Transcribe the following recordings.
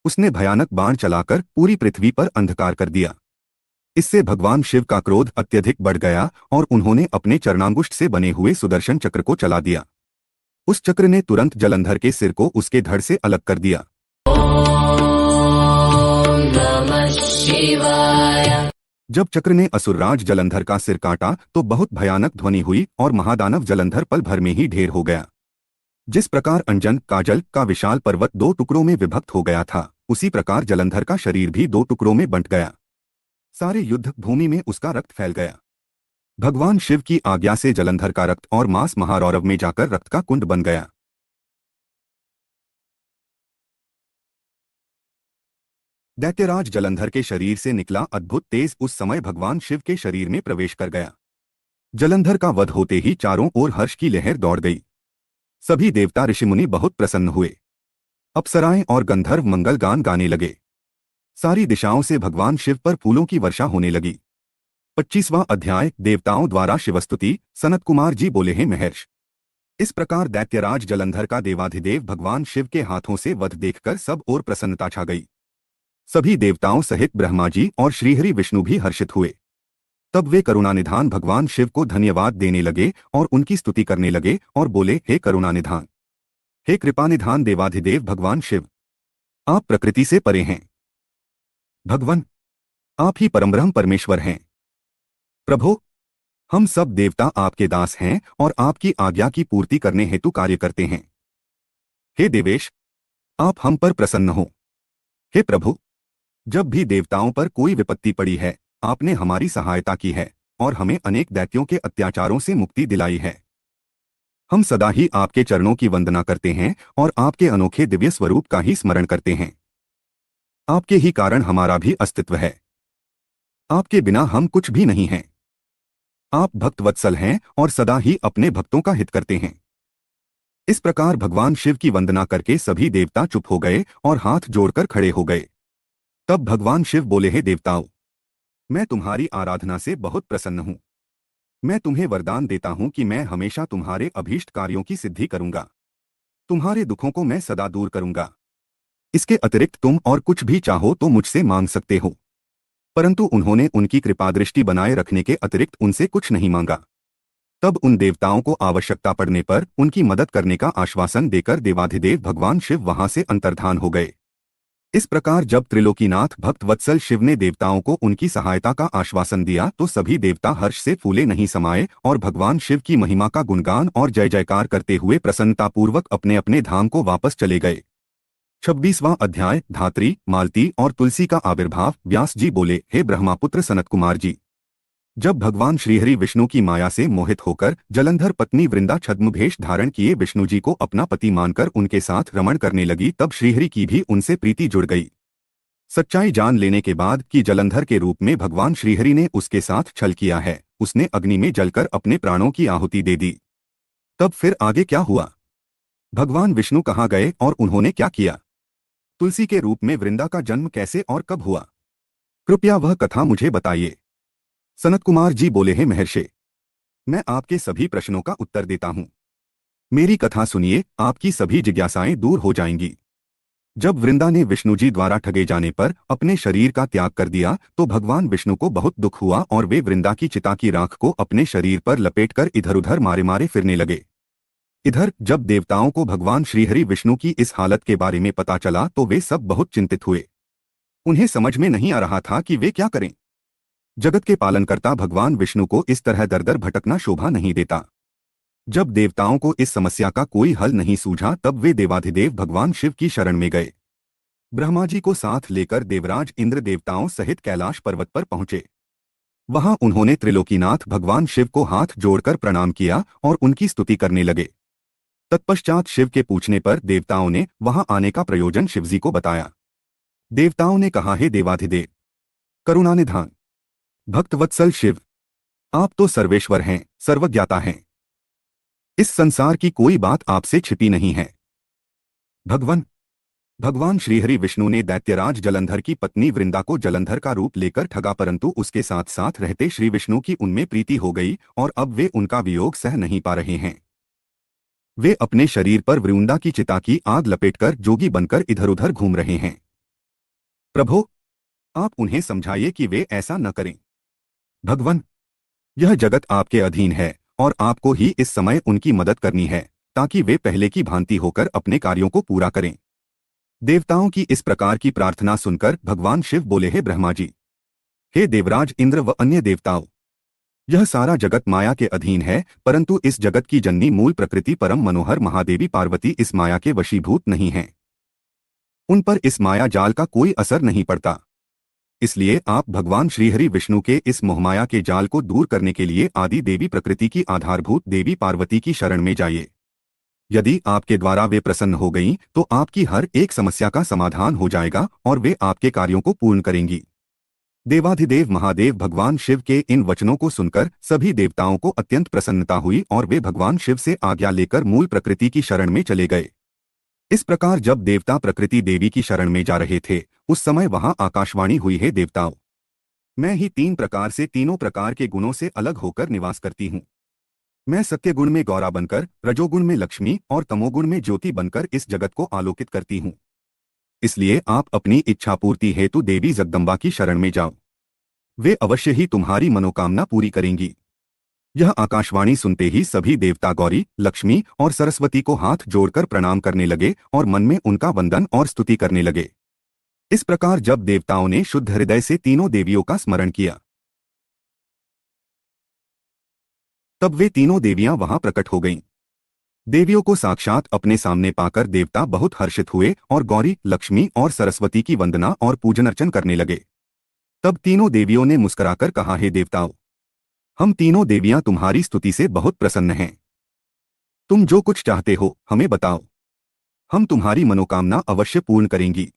उसने भयानक बाण चलाकर पूरी पृथ्वी पर अंधकार कर दिया। इससे भगवान शिव का क्रोध अत्यधिक बढ़ गया और उन्होंने अपने चरणांगुष्ठ से बने हुए सुदर्शन चक्र को चला दिया। उस चक्र ने तुरंत जलंधर के सिर को उसके धड़ से अलग कर दिया। जब चक्र ने असुरराज जलंधर का सिर काटा तो बहुत भयानक ध्वनि हुई और महादानव जलंधर पल भर में ही ढेर हो गया। जिस प्रकार अंजन काजल का विशाल पर्वत 2 टुकड़ों में विभक्त हो गया था, उसी प्रकार जलंधर का शरीर भी 2 टुकड़ों में बंट गया। सारे युद्ध भूमि में उसका रक्त फैल गया। भगवान शिव की आज्ञा से जलंधर का रक्त और मांस महारौरव में जाकर रक्त का कुंड बन गया। दैत्यराज जलंधर के शरीर से निकला अद्भुत तेज उस समय भगवान शिव के शरीर में प्रवेश कर गया। जलंधर का वध होते ही चारों ओर हर्ष की लहर दौड़ गई। सभी देवता ऋषिमुनि बहुत प्रसन्न हुए। अप्सराएं और गंधर्व मंगल गान गाने लगे। सारी दिशाओं से भगवान शिव पर फूलों की वर्षा होने लगी। 25वां अध्याय देवताओं द्वारा शिवस्तुति। सनत कुमार जी बोले हैं महर्ष, इस प्रकार दैत्यराज जलंधर का देवाधिदेव भगवान शिव के हाथों से वध देखकर सब ओर प्रसन्नता छा गई। सभी देवताओं सहित ब्रह्मा जी और श्रीहरि विष्णु भी हर्षित हुए। तब वे करुणानिधान भगवान शिव को धन्यवाद देने लगे और उनकी स्तुति करने लगे और बोले, हे करुणानिधान, हे कृपानिधान देवाधिदेव भगवान शिव, आप प्रकृति से परे हैं। भगवान, आप ही परमब्रह्म परमेश्वर हैं। प्रभो, हम सब देवता आपके दास हैं और आपकी आज्ञा की पूर्ति करने हेतु कार्य करते हैं। हे देवेश, आप हम पर प्रसन्न हो। हे प्रभु, जब भी देवताओं पर कोई विपत्ति पड़ी है, आपने हमारी सहायता की है और हमें अनेक दैत्यों के अत्याचारों से मुक्ति दिलाई है। हम सदा ही आपके चरणों की वंदना करते हैं और आपके अनोखे दिव्य स्वरूप का ही स्मरण करते हैं। आपके ही कारण हमारा भी अस्तित्व है। आपके बिना हम कुछ भी नहीं हैं। आप भक्तवत्सल हैं और सदा ही अपने भक्तों का हित करते हैं। इस प्रकार भगवान शिव की वंदना करके सभी देवता चुप हो गए और हाथ जोड़कर खड़े हो गए। तब भगवान शिव बोले, हे देवताओं, मैं तुम्हारी आराधना से बहुत प्रसन्न हूं। मैं तुम्हें वरदान देता हूं कि मैं हमेशा तुम्हारे अभीष्ट कार्यों की सिद्धि करूंगा। तुम्हारे दुखों को मैं सदा दूर करूंगा। इसके अतिरिक्त तुम और कुछ भी चाहो तो मुझसे मांग सकते हो। परंतु उन्होंने उनकी कृपादृष्टि बनाए रखने के अतिरिक्त उनसे कुछ नहीं मांगा। तब उन देवताओं को आवश्यकता पड़ने पर उनकी मदद करने का आश्वासन देकर देवाधिदेव भगवान शिव वहां से अंतर्धान हो गए। इस प्रकार जब त्रिलोकीनाथ भक्तवत्सल शिव ने देवताओं को उनकी सहायता का आश्वासन दिया तो सभी देवता हर्ष से फूले नहीं समाये और भगवान शिव की महिमा का गुणगान और जय जयकार करते हुए प्रसन्नतापूर्वक अपने अपने धाम को वापस चले गए। 26वां अध्याय धात्री, मालती और तुलसी का आविर्भाव। व्यास जी बोले, हे ब्रह्मापुत्र सनत कुमार जी, जब भगवान श्रीहरि विष्णु की माया से मोहित होकर जलंधर पत्नी वृंदा छद्म भेष धारण किए विष्णु जी को अपना पति मानकर उनके साथ रमण करने लगी, तब श्रीहरि की भी उनसे प्रीति जुड़ गई। सच्चाई जान लेने के बाद कि जलंधर के रूप में भगवान श्रीहरि ने उसके साथ छल किया है, उसने अग्नि में जलकर अपने प्राणों की आहुति दे दी। तब फिर आगे क्या हुआ? भगवान विष्णु कहाँ गए और उन्होंने क्या किया? तुलसी के रूप में वृंदा का जन्म कैसे और कब हुआ? कृपया वह कथा मुझे बताइए। सनत कुमार जी बोले, हैं महर्षि, मैं आपके सभी प्रश्नों का उत्तर देता हूं। मेरी कथा सुनिए, आपकी सभी जिज्ञासाएं दूर हो जाएंगी। जब वृंदा ने विष्णु जी द्वारा ठगे जाने पर अपने शरीर का त्याग कर दिया तो भगवान विष्णु को बहुत दुख हुआ और वे वृंदा की चिता की राख को अपने शरीर पर लपेटकर इधर उधर मारे मारे फिरने लगे। इधर जब देवताओं को भगवान श्रीहरि विष्णु की इस हालत के बारे में पता चला तो वे सब बहुत चिंतित हुए। उन्हें समझ में नहीं आ रहा था कि वे क्या करें। जगत के पालनकर्ता भगवान विष्णु को इस तरह दर दर भटकना शोभा नहीं देता। जब देवताओं को इस समस्या का कोई हल नहीं सूझा तब वे देवाधिदेव भगवान शिव की शरण में गए। ब्रह्मा जी को साथ लेकर देवराज इंद्र देवताओं सहित कैलाश पर्वत पर पहुंचे। वहां उन्होंने त्रिलोकीनाथ भगवान शिव को हाथ जोड़कर प्रणाम किया और उनकी स्तुति करने लगे। तत्पश्चात शिव के पूछने पर देवताओं ने वहां आने का प्रयोजन शिवजी को बताया। देवताओं ने कहा, हे देवाधिदेव, करुणानिधान, भक्तवत्सल शिव, आप तो सर्वेश्वर हैं, सर्वज्ञाता हैं। इस संसार की कोई बात आपसे छिपी नहीं है। भगवान श्रीहरि विष्णु ने दैत्यराज जलंधर की पत्नी वृंदा को जलंधर का रूप लेकर ठगा, परंतु उसके साथ साथ रहते श्री विष्णु की उनमें प्रीति हो गई और अब वे उनका वियोग सह नहीं पा रहे हैं। वे अपने शरीर पर वृंदा की चिता की आग लपेटकर जोगी बनकर इधर उधर घूम रहे हैं। प्रभो, आप उन्हें समझाइए कि वे ऐसा न करें। भगवान, यह जगत आपके अधीन है और आपको ही इस समय उनकी मदद करनी है, ताकि वे पहले की भांति होकर अपने कार्यों को पूरा करें। देवताओं की इस प्रकार की प्रार्थना सुनकर भगवान शिव बोले, हे ब्रह्मा जी, हे देवराज इंद्र व अन्य देवताओं, यह सारा जगत माया के अधीन है, परंतु इस जगत की जननी मूल प्रकृति परम मनोहर महादेवी पार्वती इस माया के वशीभूत नहीं हैं। उन पर इस माया जाल का कोई असर नहीं पड़ता। इसलिए आप भगवान श्रीहरि विष्णु के इस मोहमाया के जाल को दूर करने के लिए आदि देवी प्रकृति की आधारभूत देवी पार्वती की शरण में जाइए। यदि आपके द्वारा वे प्रसन्न हो गईं, तो आपकी हर एक समस्या का समाधान हो जाएगा और वे आपके कार्यों को पूर्ण करेंगी। देवाधिदेव महादेव भगवान शिव के इन वचनों को सुनकर सभी देवताओं को अत्यंत प्रसन्नता हुई और वे भगवान शिव से आज्ञा लेकर मूल प्रकृति की शरण में चले गए। इस प्रकार जब देवता प्रकृति देवी की शरण में जा रहे थे, उस समय वहां आकाशवाणी हुई, है देवताओं, मैं ही तीन प्रकार से तीनों प्रकार के गुणों से अलग होकर निवास करती हूँ। मैं सत्य गुण में गौरा बनकर, रजोगुण में लक्ष्मी और तमोगुण में ज्योति बनकर इस जगत को आलोकित करती हूँ। इसलिए आप अपनी इच्छा पूर्ति हेतु देवी जगदम्बा की शरण में जाओ, वे अवश्य ही तुम्हारी मनोकामना पूरी करेंगी। यह आकाशवाणी सुनते ही सभी देवता गौरी, लक्ष्मी और सरस्वती को हाथ जोड़कर प्रणाम करने लगे और मन में उनका वंदन और स्तुति करने लगे। इस प्रकार जब देवताओं ने शुद्ध हृदय से तीनों देवियों का स्मरण किया, तब वे तीनों देवियां वहां प्रकट हो गईं। देवियों को साक्षात अपने सामने पाकर देवता बहुत हर्षित हुए और गौरी, लक्ष्मी और सरस्वती की वंदना और पूजन अर्चन करने लगे। तब तीनों देवियों ने मुस्कुराकर कहा, हे देवताओं, हम तीनों देवियां तुम्हारी स्तुति से बहुत प्रसन्न हैं। तुम जो कुछ चाहते हो हमें बताओ, हम तुम्हारी मनोकामना अवश्य पूर्ण करेंगी।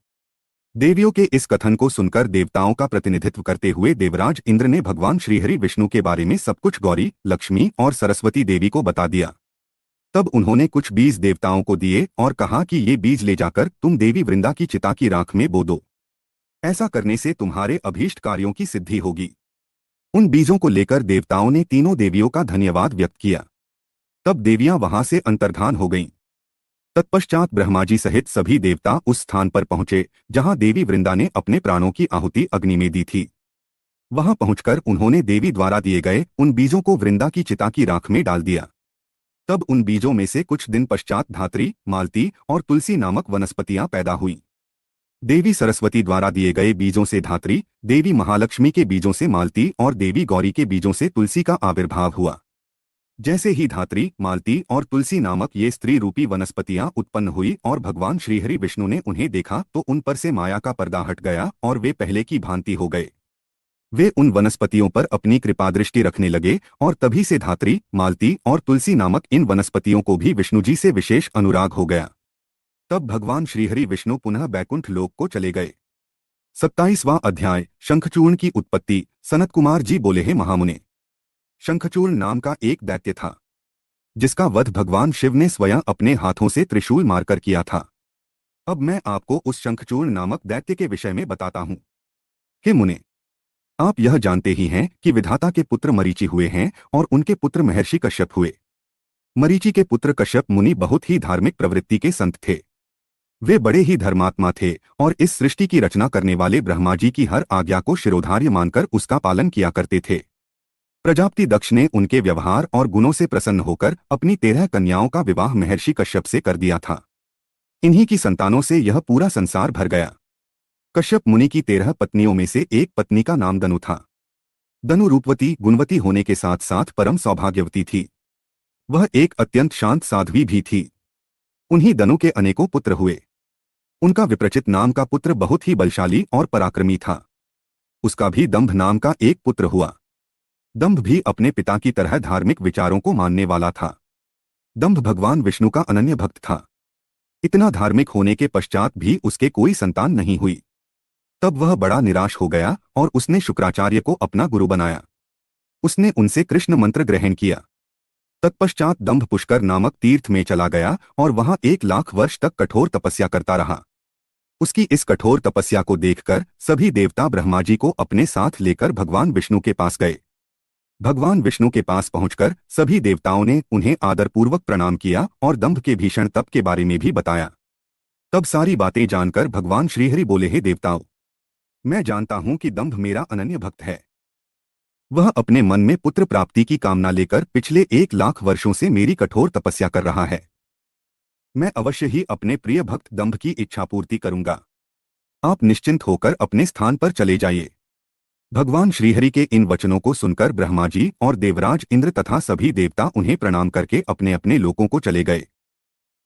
देवियों के इस कथन को सुनकर देवताओं का प्रतिनिधित्व करते हुए देवराज इंद्र ने भगवान श्रीहरि विष्णु के बारे में सब कुछ गौरी, लक्ष्मी और सरस्वती देवी को बता दिया। तब उन्होंने कुछ बीज देवताओं को दिए और कहा कि ये बीज ले जाकर तुम देवी वृंदा की चिता की राख में बो दो। ऐसा करने से तुम्हारे अभीष्ट कार्यों की सिद्धि होगी। उन बीजों को लेकर देवताओं ने तीनों देवियों का धन्यवाद व्यक्त किया। तब देवियां वहां से अंतर्धान हो गईं। तत्पश्चात ब्रह्मा जी सहित सभी देवता उस स्थान पर पहुंचे जहां देवी वृंदा ने अपने प्राणों की आहुति अग्नि में दी थी। वहां पहुंचकर उन्होंने देवी द्वारा दिए गए उन बीजों को वृंदा की चिता की राख में डाल दिया। तब उन बीजों में से कुछ दिन पश्चात धात्री, मालती और तुलसी नामक वनस्पतियां पैदा हुईं। देवी सरस्वती द्वारा दिए गए बीजों से धात्री, देवी महालक्ष्मी के बीजों से मालती और देवी गौरी के बीजों से तुलसी का आविर्भाव हुआ। जैसे ही धात्री, मालती और तुलसी नामक ये स्त्री रूपी वनस्पतियां उत्पन्न हुई और भगवान श्रीहरि विष्णु ने उन्हें देखा तो उन पर से माया का पर्दा हट गया और वे पहले की भांति हो गए। वे उन वनस्पतियों पर अपनी कृपा दृष्टि रखने लगे और तभी से धात्री, मालती और तुलसी नामक इन वनस्पतियों को भी विष्णु जी से विशेष अनुराग हो गया। तब भगवान श्रीहरि विष्णु पुनः बैकुंठ लोक को चले गए। 27वां अध्याय, शंखचूर्ण की उत्पत्ति। सनत कुमार जी बोले, हे महामुने, शंखचूर्ण नाम का एक दैत्य था, जिसका वध भगवान शिव ने स्वयं अपने हाथों से त्रिशूल मारकर किया था। अब मैं आपको उस शंखचूर्ण नामक दैत्य के विषय में बताता हूँ। हे मुने, आप यह जानते ही हैं कि विधाता के पुत्र मरीचि हुए हैं और उनके पुत्र महर्षि कश्यप हुए। मरीचि के पुत्र कश्यप मुनि बहुत ही धार्मिक प्रवृत्ति के संत थे। वे बड़े ही धर्मात्मा थे और इस सृष्टि की रचना करने वाले ब्रह्मा जी की हर आज्ञा को शिरोधार्य मानकर उसका पालन किया करते थे। प्रजापति दक्ष ने उनके व्यवहार और गुणों से प्रसन्न होकर अपनी 13 कन्याओं का विवाह महर्षि कश्यप से कर दिया था। इन्हीं की संतानों से यह पूरा संसार भर गया। कश्यप मुनि की 13 पत्नियों में से एक पत्नी का नाम दनु था। दनु रूपवती, गुणवती होने के साथ साथ परम सौभाग्यवती थी। वह एक अत्यंत शांत साध्वी भी थी। उन्हीं दनु के अनेकों पुत्र हुए। उनका विप्रचित नाम का पुत्र बहुत ही बलशाली और पराक्रमी था। उसका भी दंभ नाम का एक पुत्र हुआ। दंभ भी अपने पिता की तरह धार्मिक विचारों को मानने वाला था। दंभ भगवान विष्णु का अनन्य भक्त था। इतना धार्मिक होने के पश्चात भी उसके कोई संतान नहीं हुई। तब वह बड़ा निराश हो गया और उसने शुक्राचार्य को अपना गुरु बनाया। उसने उनसे कृष्ण मंत्र ग्रहण किया। तत्पश्चात दंभ पुष्कर नामक तीर्थ में चला गया और वहां 1 लाख वर्ष तक कठोर तपस्या करता रहा। उसकी इस कठोर तपस्या को देखकर सभी देवता ब्रह्मा जी को अपने साथ लेकर भगवान विष्णु के पास गए। भगवान विष्णु के पास पहुंचकर सभी देवताओं ने उन्हें आदरपूर्वक प्रणाम किया और दंभ के भीषण तप के बारे में भी बताया। तब सारी बातें जानकर भगवान श्रीहरि बोले, हे देवताओं, मैं जानता हूं कि दंभ मेरा अनन्य भक्त है। वह अपने मन में पुत्र प्राप्ति की कामना लेकर पिछले 1 लाख वर्षों से मेरी कठोर तपस्या कर रहा है। मैं अवश्य ही अपने प्रिय भक्त दंभ की इच्छा पूर्ति करूंगा। आप निश्चिंत होकर अपने स्थान पर चले जाइए। भगवान श्रीहरि के इन वचनों को सुनकर ब्रह्मा जी और देवराज इंद्र तथा सभी देवता उन्हें प्रणाम करके अपने अपने लोकों को चले गए।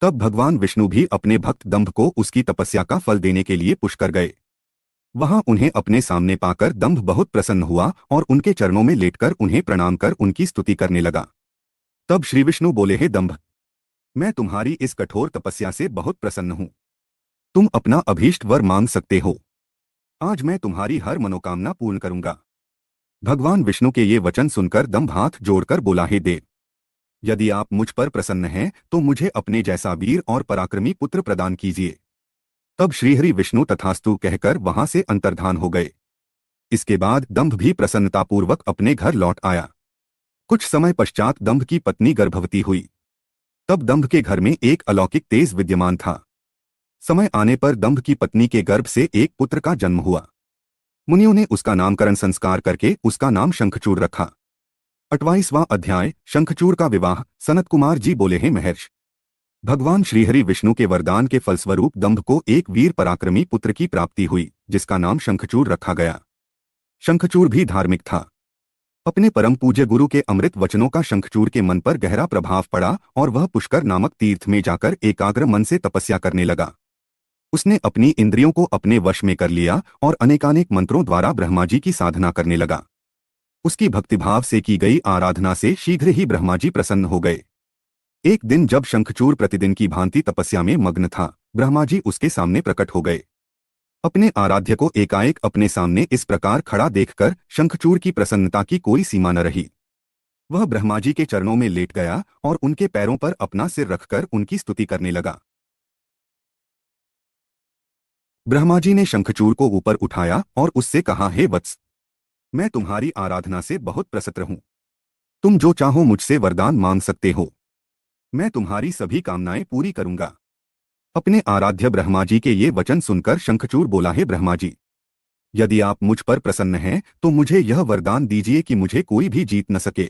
तब भगवान विष्णु भी अपने भक्त दंभ को उसकी तपस्या का फल देने के लिए पुष्कर गए। वहां उन्हें अपने सामने पाकर दंभ बहुत प्रसन्न हुआ और उनके चरणों में लेटकर उन्हें प्रणाम कर उनकी स्तुति करने लगा। तब श्री विष्णु बोले, हे दंभ, मैं तुम्हारी इस कठोर तपस्या से बहुत प्रसन्न हूं। तुम अपना अभीष्ट वर मांग सकते हो। आज मैं तुम्हारी हर मनोकामना पूर्ण करूंगा। भगवान विष्णु के ये वचन सुनकर दंभ हाथ जोड़कर बोला, हे देव, यदि आप मुझ पर प्रसन्न हैं तो मुझे अपने जैसा वीर और पराक्रमी पुत्र प्रदान कीजिए। तब श्रीहरि विष्णु तथास्तु कहकर वहां से अंतर्धान हो गए। इसके बाद दंभ भी प्रसन्नतापूर्वक अपने घर लौट आया। कुछ समय पश्चात दंभ की पत्नी गर्भवती हुई। तब दंभ के घर में एक अलौकिक तेज विद्यमान था। समय आने पर दंभ की पत्नी के गर्भ से एक पुत्र का जन्म हुआ। मुनियों ने उसका नामकरण संस्कार करके उसका नाम शंखचूड़ रखा। 28वां अध्याय, शंखचूड़ का विवाह। सनत कुमार जी बोले, हैं महर्षि, भगवान श्रीहरि विष्णु के वरदान के फलस्वरूप दंभ को एक वीर पराक्रमी पुत्र की प्राप्ति हुई, जिसका नाम शंखचूड़ रखा गया। शंखचूड़ भी धार्मिक था। अपने परम पूज्य गुरु के अमृत वचनों का शंखचूड़ के मन पर गहरा प्रभाव पड़ा और वह पुष्कर नामक तीर्थ में जाकर एकाग्र मन से तपस्या करने लगा। उसने अपनी इंद्रियों को अपने वश में कर लिया और अनेकानेक मंत्रों द्वारा ब्रह्मा जी की साधना करने लगा। उसकी भक्तिभाव से की गई आराधना से शीघ्र ही ब्रह्मा जी प्रसन्न हो गए। एक दिन जब शंखचूड़ प्रतिदिन की भांति तपस्या में मग्न था, ब्रह्मा जी उसके सामने प्रकट हो गए। अपने आराध्य को एकाएक अपने सामने इस प्रकार खड़ा देखकर शंखचूड़ की प्रसन्नता की कोई सीमा न रही। वह ब्रह्मा जी के चरणों में लेट गया और उनके पैरों पर अपना सिर रखकर उनकी स्तुति करने लगा। ब्रह्मा जी ने शंखचूड़ को ऊपर उठाया और उससे कहा, हे वत्स, मैं तुम्हारी आराधना से बहुत प्रसन्न हूं। तुम जो चाहो मुझसे वरदान मांग सकते हो। मैं तुम्हारी सभी कामनाएं पूरी करूंगा। अपने आराध्य ब्रह्मा जी के ये वचन सुनकर शंखचूड़ बोला, हे ब्रह्मा जी, यदि आप मुझ पर प्रसन्न हैं तो मुझे यह वरदान दीजिए कि मुझे कोई भी जीत न सके।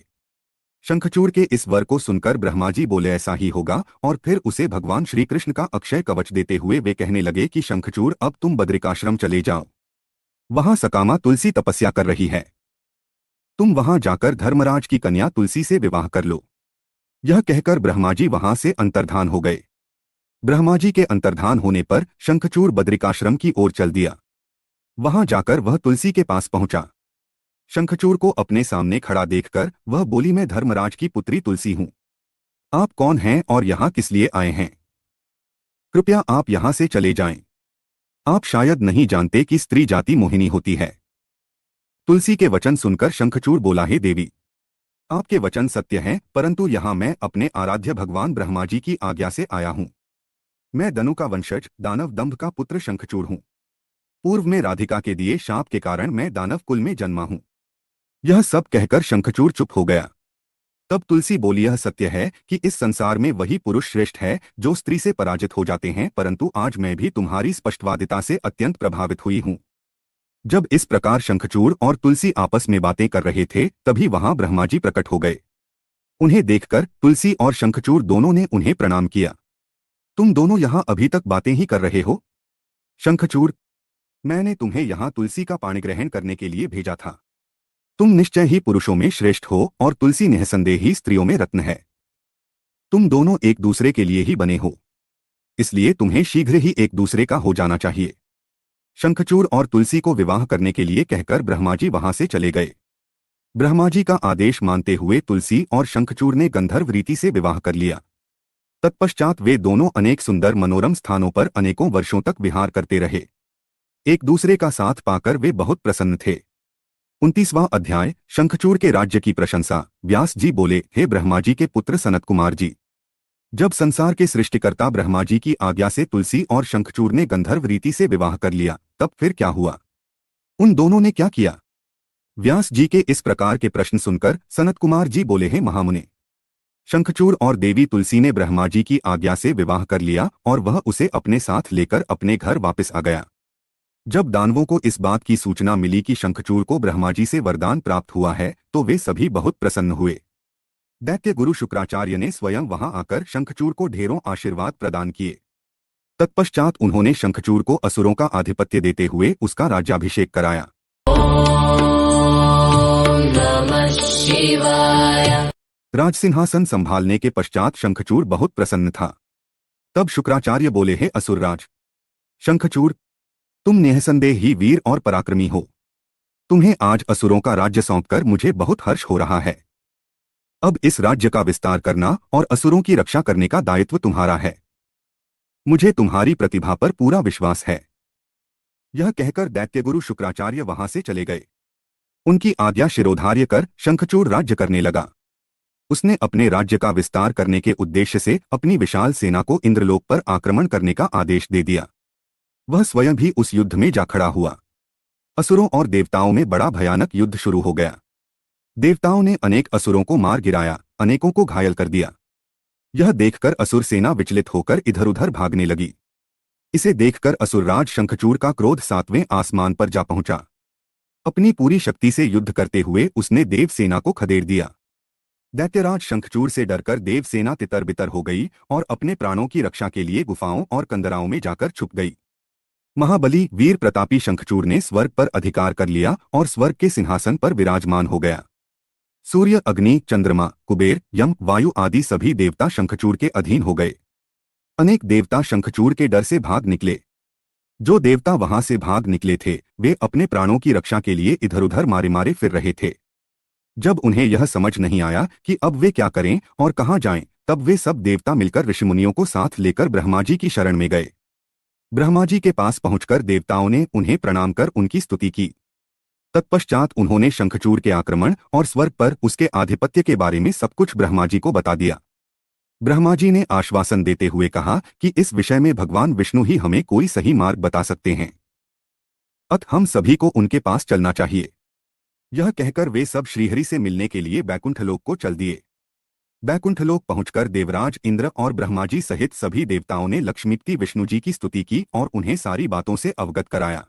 शंखचूड़ के इस वर को सुनकर ब्रह्मा जी बोले, ऐसा ही होगा, और फिर उसे भगवान श्री कृष्ण का अक्षय कवच देते हुए वे कहने लगे कि शंखचूड़, अब तुम बद्रिकाश्रम चले जाओ। वहां सकामा तुलसी तपस्या कर रही है। तुम वहां जाकर धर्मराज की कन्या तुलसी से विवाह कर लो। यह कहकर ब्रह्मा जी वहां से अंतर्धान हो गए। ब्रह्मा जी के अंतर्धान होने पर शंखचूड़ बद्रिकाश्रम की ओर चल दिया। वहां जाकर वह तुलसी के पास पहुंचा। शंखचूड़ को अपने सामने खड़ा देखकर वह बोली, मैं धर्मराज की पुत्री तुलसी हूं। आप कौन हैं और यहाँ किस लिए आए हैं? कृपया आप यहाँ से चले जाएं। आप शायद नहीं जानते कि स्त्री जाति मोहिनी होती है। तुलसी के वचन सुनकर शंखचूड़ बोला, हे देवी, आपके वचन सत्य हैं, परंतु यहाँ मैं अपने आराध्य भगवान ब्रह्मा जी की आज्ञा से आया हूँ। मैं दनु का वंशज दानव दंभ का पुत्र शंखचूड़ हूँ। पूर्व में राधिका के दिए शाप के कारण मैं दानव कुल में जन्मा हूँ। यह सब कहकर शंखचूड़ चुप हो गया। तब तुलसी बोली, यह सत्य है कि इस संसार में वही पुरुष श्रेष्ठ है जो स्त्री से पराजित हो जाते हैं, परंतु आज मैं भी तुम्हारी स्पष्टवादिता से अत्यंत प्रभावित हुई हूँ। जब इस प्रकार शंखचूड़ और तुलसी आपस में बातें कर रहे थे, तभी वहां ब्रह्मा जी प्रकट हो गए। उन्हें देखकर तुलसी और शंखचूड़ दोनों ने उन्हें प्रणाम किया। तुम दोनों यहाँ अभी तक बातें ही कर रहे हो? शंखचूड़, मैंने तुम्हें यहाँ तुलसी का पाणी ग्रहण करने के लिए भेजा था। तुम निश्चय ही पुरुषों में श्रेष्ठ हो और तुलसी निःसंदेह ही स्त्रियों में रत्न है। तुम दोनों एक दूसरे के लिए ही बने हो, इसलिए तुम्हें शीघ्र ही एक दूसरे का हो जाना चाहिए। शंखचूड़ और तुलसी को विवाह करने के लिए कहकर ब्रह्मा जी वहां से चले गए। ब्रह्मा जी का आदेश मानते हुए तुलसी और शंखचूड़ ने गंधर्व रीति से विवाह कर लिया। तत्पश्चात वे दोनों अनेक सुंदर मनोरम स्थानों पर अनेकों वर्षों तक विहार करते रहे। एक दूसरे का साथ पाकर वे बहुत प्रसन्न थे। 29वां अध्याय, शंखचूड़ के राज्य की प्रशंसा। व्यास जी बोले, हे ब्रह्मा जी के पुत्र सनत कुमार जी, जब संसार के सृष्टिकर्ता ब्रह्मा जी की आज्ञा से तुलसी और शंखचूड़ ने गंधर्व रीति से विवाह कर लिया, तब फिर क्या हुआ? उन दोनों ने क्या किया? व्यास जी के इस प्रकार के प्रश्न सुनकर सनत कुमार जी बोले, हैं महामुने, शंखचूड़ और देवी तुलसी ने ब्रह्मा जी की आज्ञा से विवाह कर लिया और वह उसे अपने साथ लेकर अपने घर वापस आ गया। जब दानवों को इस बात की सूचना मिली कि शंखचूड़ को ब्रह्मा जी से वरदान प्राप्त हुआ है तो वे सभी बहुत प्रसन्न हुए। दैत्य गुरु शुक्राचार्य ने स्वयं वहां आकर शंखचूड़ को ढेरों आशीर्वाद प्रदान किए। तत्पश्चात उन्होंने शंखचूड़ को असुरों का आधिपत्य देते हुए उसका राज्याभिषेक कराया। नमः शिवाय। राजसिंहासन संभालने के पश्चात शंखचूड़ बहुत प्रसन्न था। तब शुक्राचार्य बोले, हे असुरराज शंखचूड़, तुम निःसंदेह ही वीर और पराक्रमी हो। तुम्हें आज असुरों का राज्य सौंपकर मुझे बहुत हर्ष हो रहा है। अब इस राज्य का विस्तार करना और असुरों की रक्षा करने का दायित्व तुम्हारा है। मुझे तुम्हारी प्रतिभा पर पूरा विश्वास है। यह कहकर दैत्यगुरु शुक्राचार्य वहां से चले गए। उनकी आज्ञा शिरोधार्य कर शंखचूड़ राज्य करने लगा। उसने अपने राज्य का विस्तार करने के उद्देश्य से अपनी विशाल सेना को इंद्रलोक पर आक्रमण करने का आदेश दे दिया। वह स्वयं भी उस युद्ध में जा खड़ा हुआ। असुरों और देवताओं में बड़ा भयानक युद्ध शुरू हो गया। देवताओं ने अनेक असुरों को मार गिराया, अनेकों को घायल कर दिया। यह देखकर असुर सेना विचलित होकर इधर उधर भागने लगी। इसे देखकर असुरराज शंखचूड़ का क्रोध 7वें आसमान पर जा पहुंचा। अपनी पूरी शक्ति से युद्ध करते हुए उसने देवसेना को खदेड़ दिया। दैत्यराज शंखचूड़ से डरकर देवसेना तितर बितर हो गई और अपने प्राणों की रक्षा के लिए गुफाओं और कंदराओं में जाकर छुप गई। महाबली वीर प्रतापी शंखचूड़ ने स्वर्ग पर अधिकार कर लिया और स्वर्ग के सिंहासन पर विराजमान हो गया। सूर्य, अग्नि, चंद्रमा, कुबेर, यम, वायु आदि सभी देवता शंखचूड़ के अधीन हो गए। अनेक देवता शंखचूड़ के डर से भाग निकले। जो देवता वहां से भाग निकले थे वे अपने प्राणों की रक्षा के लिए इधर उधर मारे मारे फिर रहे थे। जब उन्हें यह समझ नहीं आया कि अब वे क्या करें और कहां जाएं, तब वे सब देवता मिलकर ऋषिमुनियों को साथ लेकर ब्रह्मा जी की शरण में गए। ब्रह्मा जी के पास पहुंचकर देवताओं ने उन्हें प्रणाम कर उनकी स्तुति की। तत्पश्चात उन्होंने शंखचूड़ के आक्रमण और स्वर्ग पर उसके आधिपत्य के बारे में सब कुछ ब्रह्मा जी को बता दिया। ब्रह्मा जी ने आश्वासन देते हुए कहा कि इस विषय में भगवान विष्णु ही हमें कोई सही मार्ग बता सकते हैं, अतः हम सभी को उनके पास चलना चाहिए। यह कहकर वे सब श्रीहरि से मिलने के लिए बैकुंठलोक को चल दिए। बैकुंठलोक पहुंचकर देवराज इंद्र और ब्रह्मा जी सहित सभी देवताओं ने लक्ष्मीपति विष्णु जी की स्तुति की और उन्हें सारी बातों से अवगत कराया।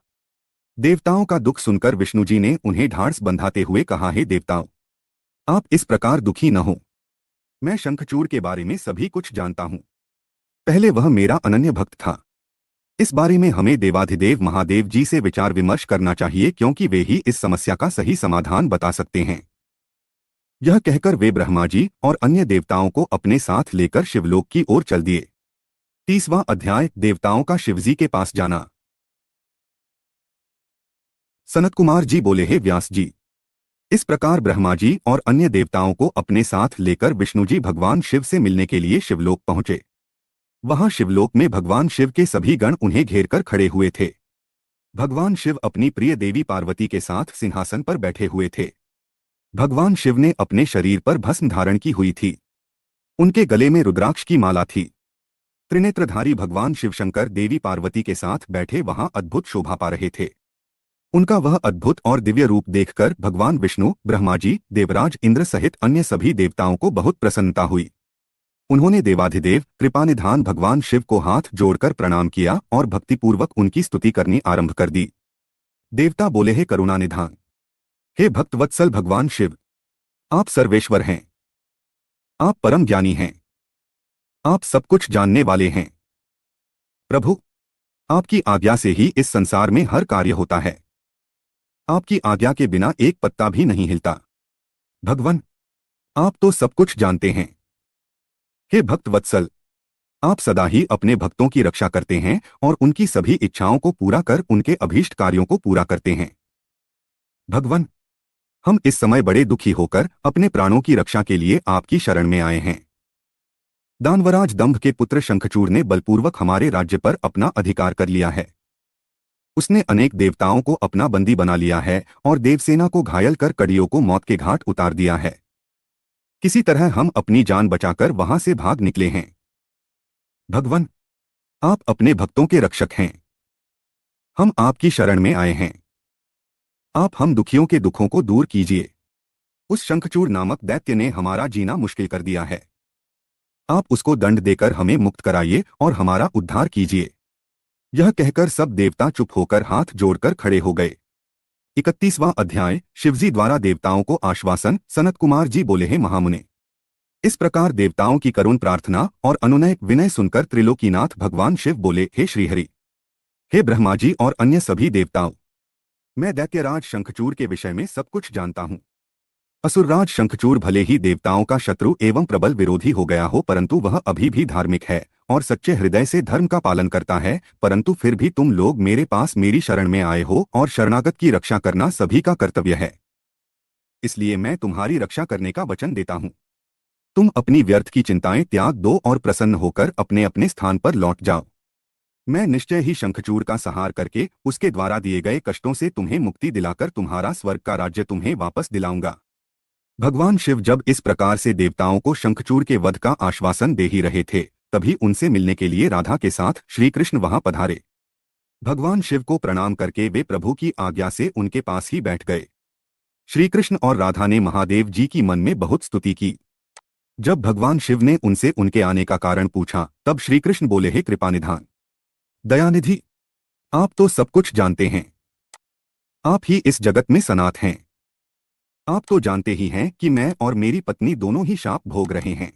देवताओं का दुख सुनकर विष्णु जी ने उन्हें ढाढ़स बंधाते हुए कहा, हे देवताओं, आप इस प्रकार दुखी न हो। मैं शंखचूड़ के बारे में सभी कुछ जानता हूं। पहले वह मेरा अनन्य भक्त था। इस बारे में हमें देवाधिदेव महादेव जी से विचार विमर्श करना चाहिए, क्योंकि वे ही इस समस्या का सही समाधान बता सकते हैं। यह कहकर वे ब्रह्मा जी और अन्य देवताओं को अपने साथ लेकर शिवलोक की ओर चल दिए। 30वां अध्याय, देवताओं का शिवजी के पास जाना। सनत कुमार जी बोले, हे व्यास जी, इस प्रकार ब्रह्मा जी और अन्य देवताओं को अपने साथ लेकर विष्णु जी भगवान शिव से मिलने के लिए शिवलोक पहुंचे। वहां शिवलोक में भगवान शिव के सभी गण उन्हें घेरकर खड़े हुए थे। भगवान शिव अपनी प्रिय देवी पार्वती के साथ सिंहासन पर बैठे हुए थे। भगवान शिव ने अपने शरीर पर भस्म धारण की हुई थी। उनके गले में रुद्राक्ष की माला थी। त्रिनेत्रधारी भगवान शिवशंकर देवी पार्वती के साथ बैठे वहां अद्भुत शोभा पा रहे थे। उनका वह अद्भुत और दिव्य रूप देखकर भगवान विष्णु, ब्रह्मा जी, देवराज इंद्र सहित अन्य सभी देवताओं को बहुत प्रसन्नता हुई। उन्होंने देवाधिदेव कृपानिधान भगवान शिव को हाथ जोड़कर प्रणाम किया और भक्तिपूर्वक उनकी स्तुति करनी आरंभ कर दी। देवता बोले, हे करुणानिधान, हे भक्तवत्सल भगवान शिव, आप सर्वेश्वर हैं। आप परम ज्ञानी हैं। आप सब कुछ जानने वाले हैं। प्रभु, आपकी आज्ञा से ही इस संसार में हर कार्य होता है। आपकी आज्ञा के बिना एक पत्ता भी नहीं हिलता। भगवान, आप तो सब कुछ जानते हैं। हे भक्त वत्सल, आप सदा ही अपने भक्तों की रक्षा करते हैं और उनकी सभी इच्छाओं को पूरा कर उनके अभीष्ट कार्यों को पूरा करते हैं। भगवान, हम इस समय बड़े दुखी होकर अपने प्राणों की रक्षा के लिए आपकी शरण में आए हैं। दानवराज दंभ के पुत्र शंखचूड़ ने बलपूर्वक हमारे राज्य पर अपना अधिकार कर लिया है। उसने अनेक देवताओं को अपना बंदी बना लिया है और देवसेना को घायल कर कड़ियों को मौत के घाट उतार दिया है। किसी तरह हम अपनी जान बचाकर वहां से भाग निकले हैं। भगवान, आप अपने भक्तों के रक्षक हैं। हम आपकी शरण में आए हैं। आप हम दुखियों के दुखों को दूर कीजिए। उस शंखचूड़ नामक दैत्य ने हमारा जीना मुश्किल कर दिया है। आप उसको दंड देकर हमें मुक्त कराइए और हमारा उद्धार कीजिए। यह कहकर सब देवता चुप होकर हाथ जोड़कर खड़े हो गए। 31वां अध्याय शिवजी द्वारा देवताओं को आश्वासन। सनत कुमार जी बोले, हे महामुने, इस प्रकार देवताओं की करुण प्रार्थना और अनुनय विनय सुनकर त्रिलोकीनाथ भगवान शिव बोले, हे श्रीहरि, हे ब्रह्मा जी और अन्य सभी देवताओं, मैं दैत्यराज शंखचूड़ के विषय में सब कुछ जानता हूँ। असुरराज शंखचूड़ भले ही देवताओं का शत्रु एवं प्रबल विरोधी हो गया हो, परंतु वह अभी भी धार्मिक है और सच्चे हृदय से धर्म का पालन करता है। परंतु फिर भी तुम लोग मेरे पास मेरी शरण में आए हो और शरणागत की रक्षा करना सभी का कर्तव्य है, इसलिए मैं तुम्हारी रक्षा करने का वचन देता हूँ। तुम अपनी व्यर्थ की चिंताएं त्याग दो और प्रसन्न होकर अपने अपने स्थान पर लौट जाओ। मैं निश्चय ही शंखचूड़ का संहार करके उसके द्वारा दिए गए कष्टों से तुम्हें मुक्ति दिलाकर तुम्हारा स्वर्ग का राज्य तुम्हें वापस दिलाऊंगा। भगवान शिव जब इस प्रकार से देवताओं को शंखचूड़ के वध का आश्वासन दे ही रहे थे, तभी उनसे मिलने के लिए राधा के साथ श्री कृष्ण वहां पधारे। भगवान शिव को प्रणाम करके वे प्रभु की आज्ञा से उनके पास ही बैठ गए। श्री कृष्ण और राधा ने महादेव जी की मन में बहुत स्तुति की। जब भगवान शिव ने उनसे उनके आने का कारण पूछा, तब श्री कृष्ण बोले, हे कृपानिधान दयानिधि, आप तो सब कुछ जानते हैं। आप ही इस जगत में सनाथ हैं। आप तो जानते ही हैं कि मैं और मेरी पत्नी दोनों ही शाप भोग रहे हैं।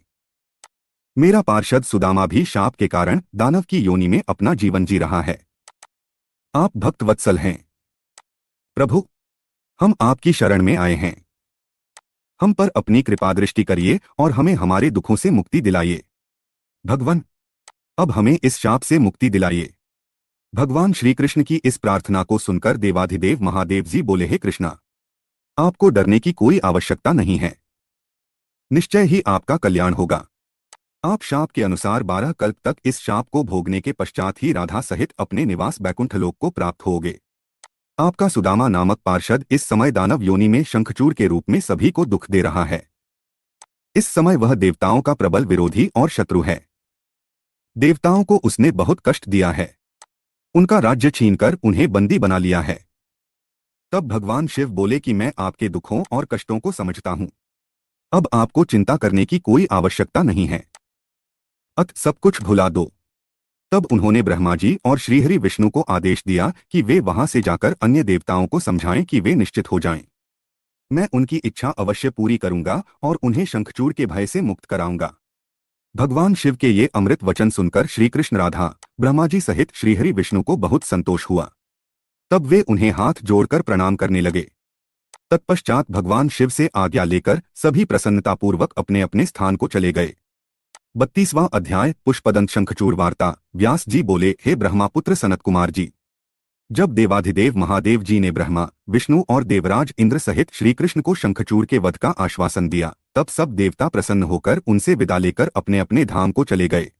मेरा पार्षद सुदामा भी शाप के कारण दानव की योनि में अपना जीवन जी रहा है। आप भक्त वत्सल हैं। प्रभु, हम आपकी शरण में आए हैं। हम पर अपनी कृपा दृष्टि करिए और हमें हमारे दुखों से मुक्ति दिलाइए। भगवान, अब हमें इस शाप से मुक्ति दिलाइए। भगवान श्री कृष्ण की इस प्रार्थना को सुनकर देवाधिदेव महादेव जी बोले, हे कृष्णा, आपको डरने की कोई आवश्यकता नहीं है। निश्चय ही आपका कल्याण होगा। आप शाप के अनुसार 12 कल्प तक इस शाप को भोगने के पश्चात ही राधा सहित अपने निवास बैकुंठ लोक को प्राप्त होगे। आपका सुदामा नामक पार्षद इस समय दानव योनि में शंखचूड़ के रूप में सभी को दुख दे रहा है। इस समय वह देवताओं का प्रबल विरोधी और शत्रु है। देवताओं को उसने बहुत कष्ट दिया है, उनका राज्य छीनकर उन्हें बंदी बना लिया है। तब भगवान शिव बोले कि मैं आपके दुखों और कष्टों को समझता हूं। अब आपको चिंता करने की कोई आवश्यकता नहीं है। अत सब कुछ भुला दो। तब उन्होंने ब्रह्मा जी और श्रीहरि विष्णु को आदेश दिया कि वे वहां से जाकर अन्य देवताओं को समझाएं कि वे निश्चित हो जाएं। मैं उनकी इच्छा अवश्य पूरी करूंगा और उन्हें शंखचूड़ के भय से मुक्त कराऊंगा। भगवान शिव के ये अमृत वचन सुनकर श्री कृष्ण, राधा, ब्रह्मा जी सहित श्रीहरि विष्णु को बहुत संतोष हुआ। तब वे उन्हें हाथ जोड़कर प्रणाम करने लगे। तत्पश्चात भगवान शिव से आज्ञा लेकर सभी प्रसन्नतापूर्वक अपने अपने स्थान को चले गए। 32वां अध्याय पुष्पदंत शंखचूड़ वार्ता। व्यास जी बोले, हे ब्रह्मापुत्र सनत कुमार जी, जब देवाधिदेव महादेव जी ने ब्रह्मा, विष्णु और देवराज इंद्र सहित श्री कृष्ण को शंखचूड़ के वध का आश्वासन दिया, तब सब देवता प्रसन्न होकर उनसे विदा लेकर अपने अपने धाम को चले गए।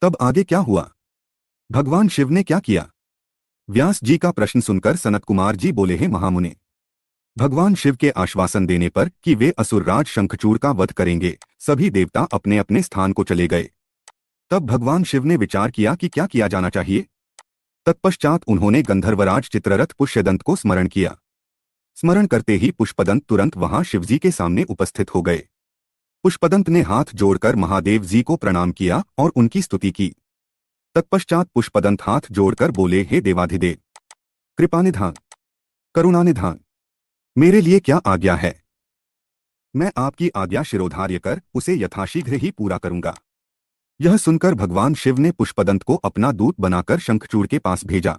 तब आगे क्या हुआ? भगवान शिव ने क्या किया? व्यास जी का प्रश्न सुनकर सनत कुमार जी बोले, हे महामुने, भगवान शिव के आश्वासन देने पर कि वे असुरराज शंखचूड़ का वध करेंगे, सभी देवता अपने अपने स्थान को चले गए। तब भगवान शिव ने विचार किया कि क्या किया जाना चाहिए। तत्पश्चात उन्होंने गंधर्वराज चित्ररथ पुष्यदंत को स्मरण किया। स्मरण करते ही पुष्पदंत तुरंत वहां शिवजी के सामने उपस्थित हो गए। पुष्पदंत ने हाथ जोड़कर महादेव जी को प्रणाम किया और उनकी स्तुति की। तत्पश्चात पुष्पदंत हाथ जोड़कर बोले, हे देवाधिदेव, कृपानिधान, करुणानिधान, मेरे लिए क्या आज्ञा है? मैं आपकी आज्ञा शिरोधार्य कर उसे यथाशीघ्र ही पूरा करूंगा। यह सुनकर भगवान शिव ने पुष्पदंत को अपना दूत बनाकर शंखचूड़ के पास भेजा।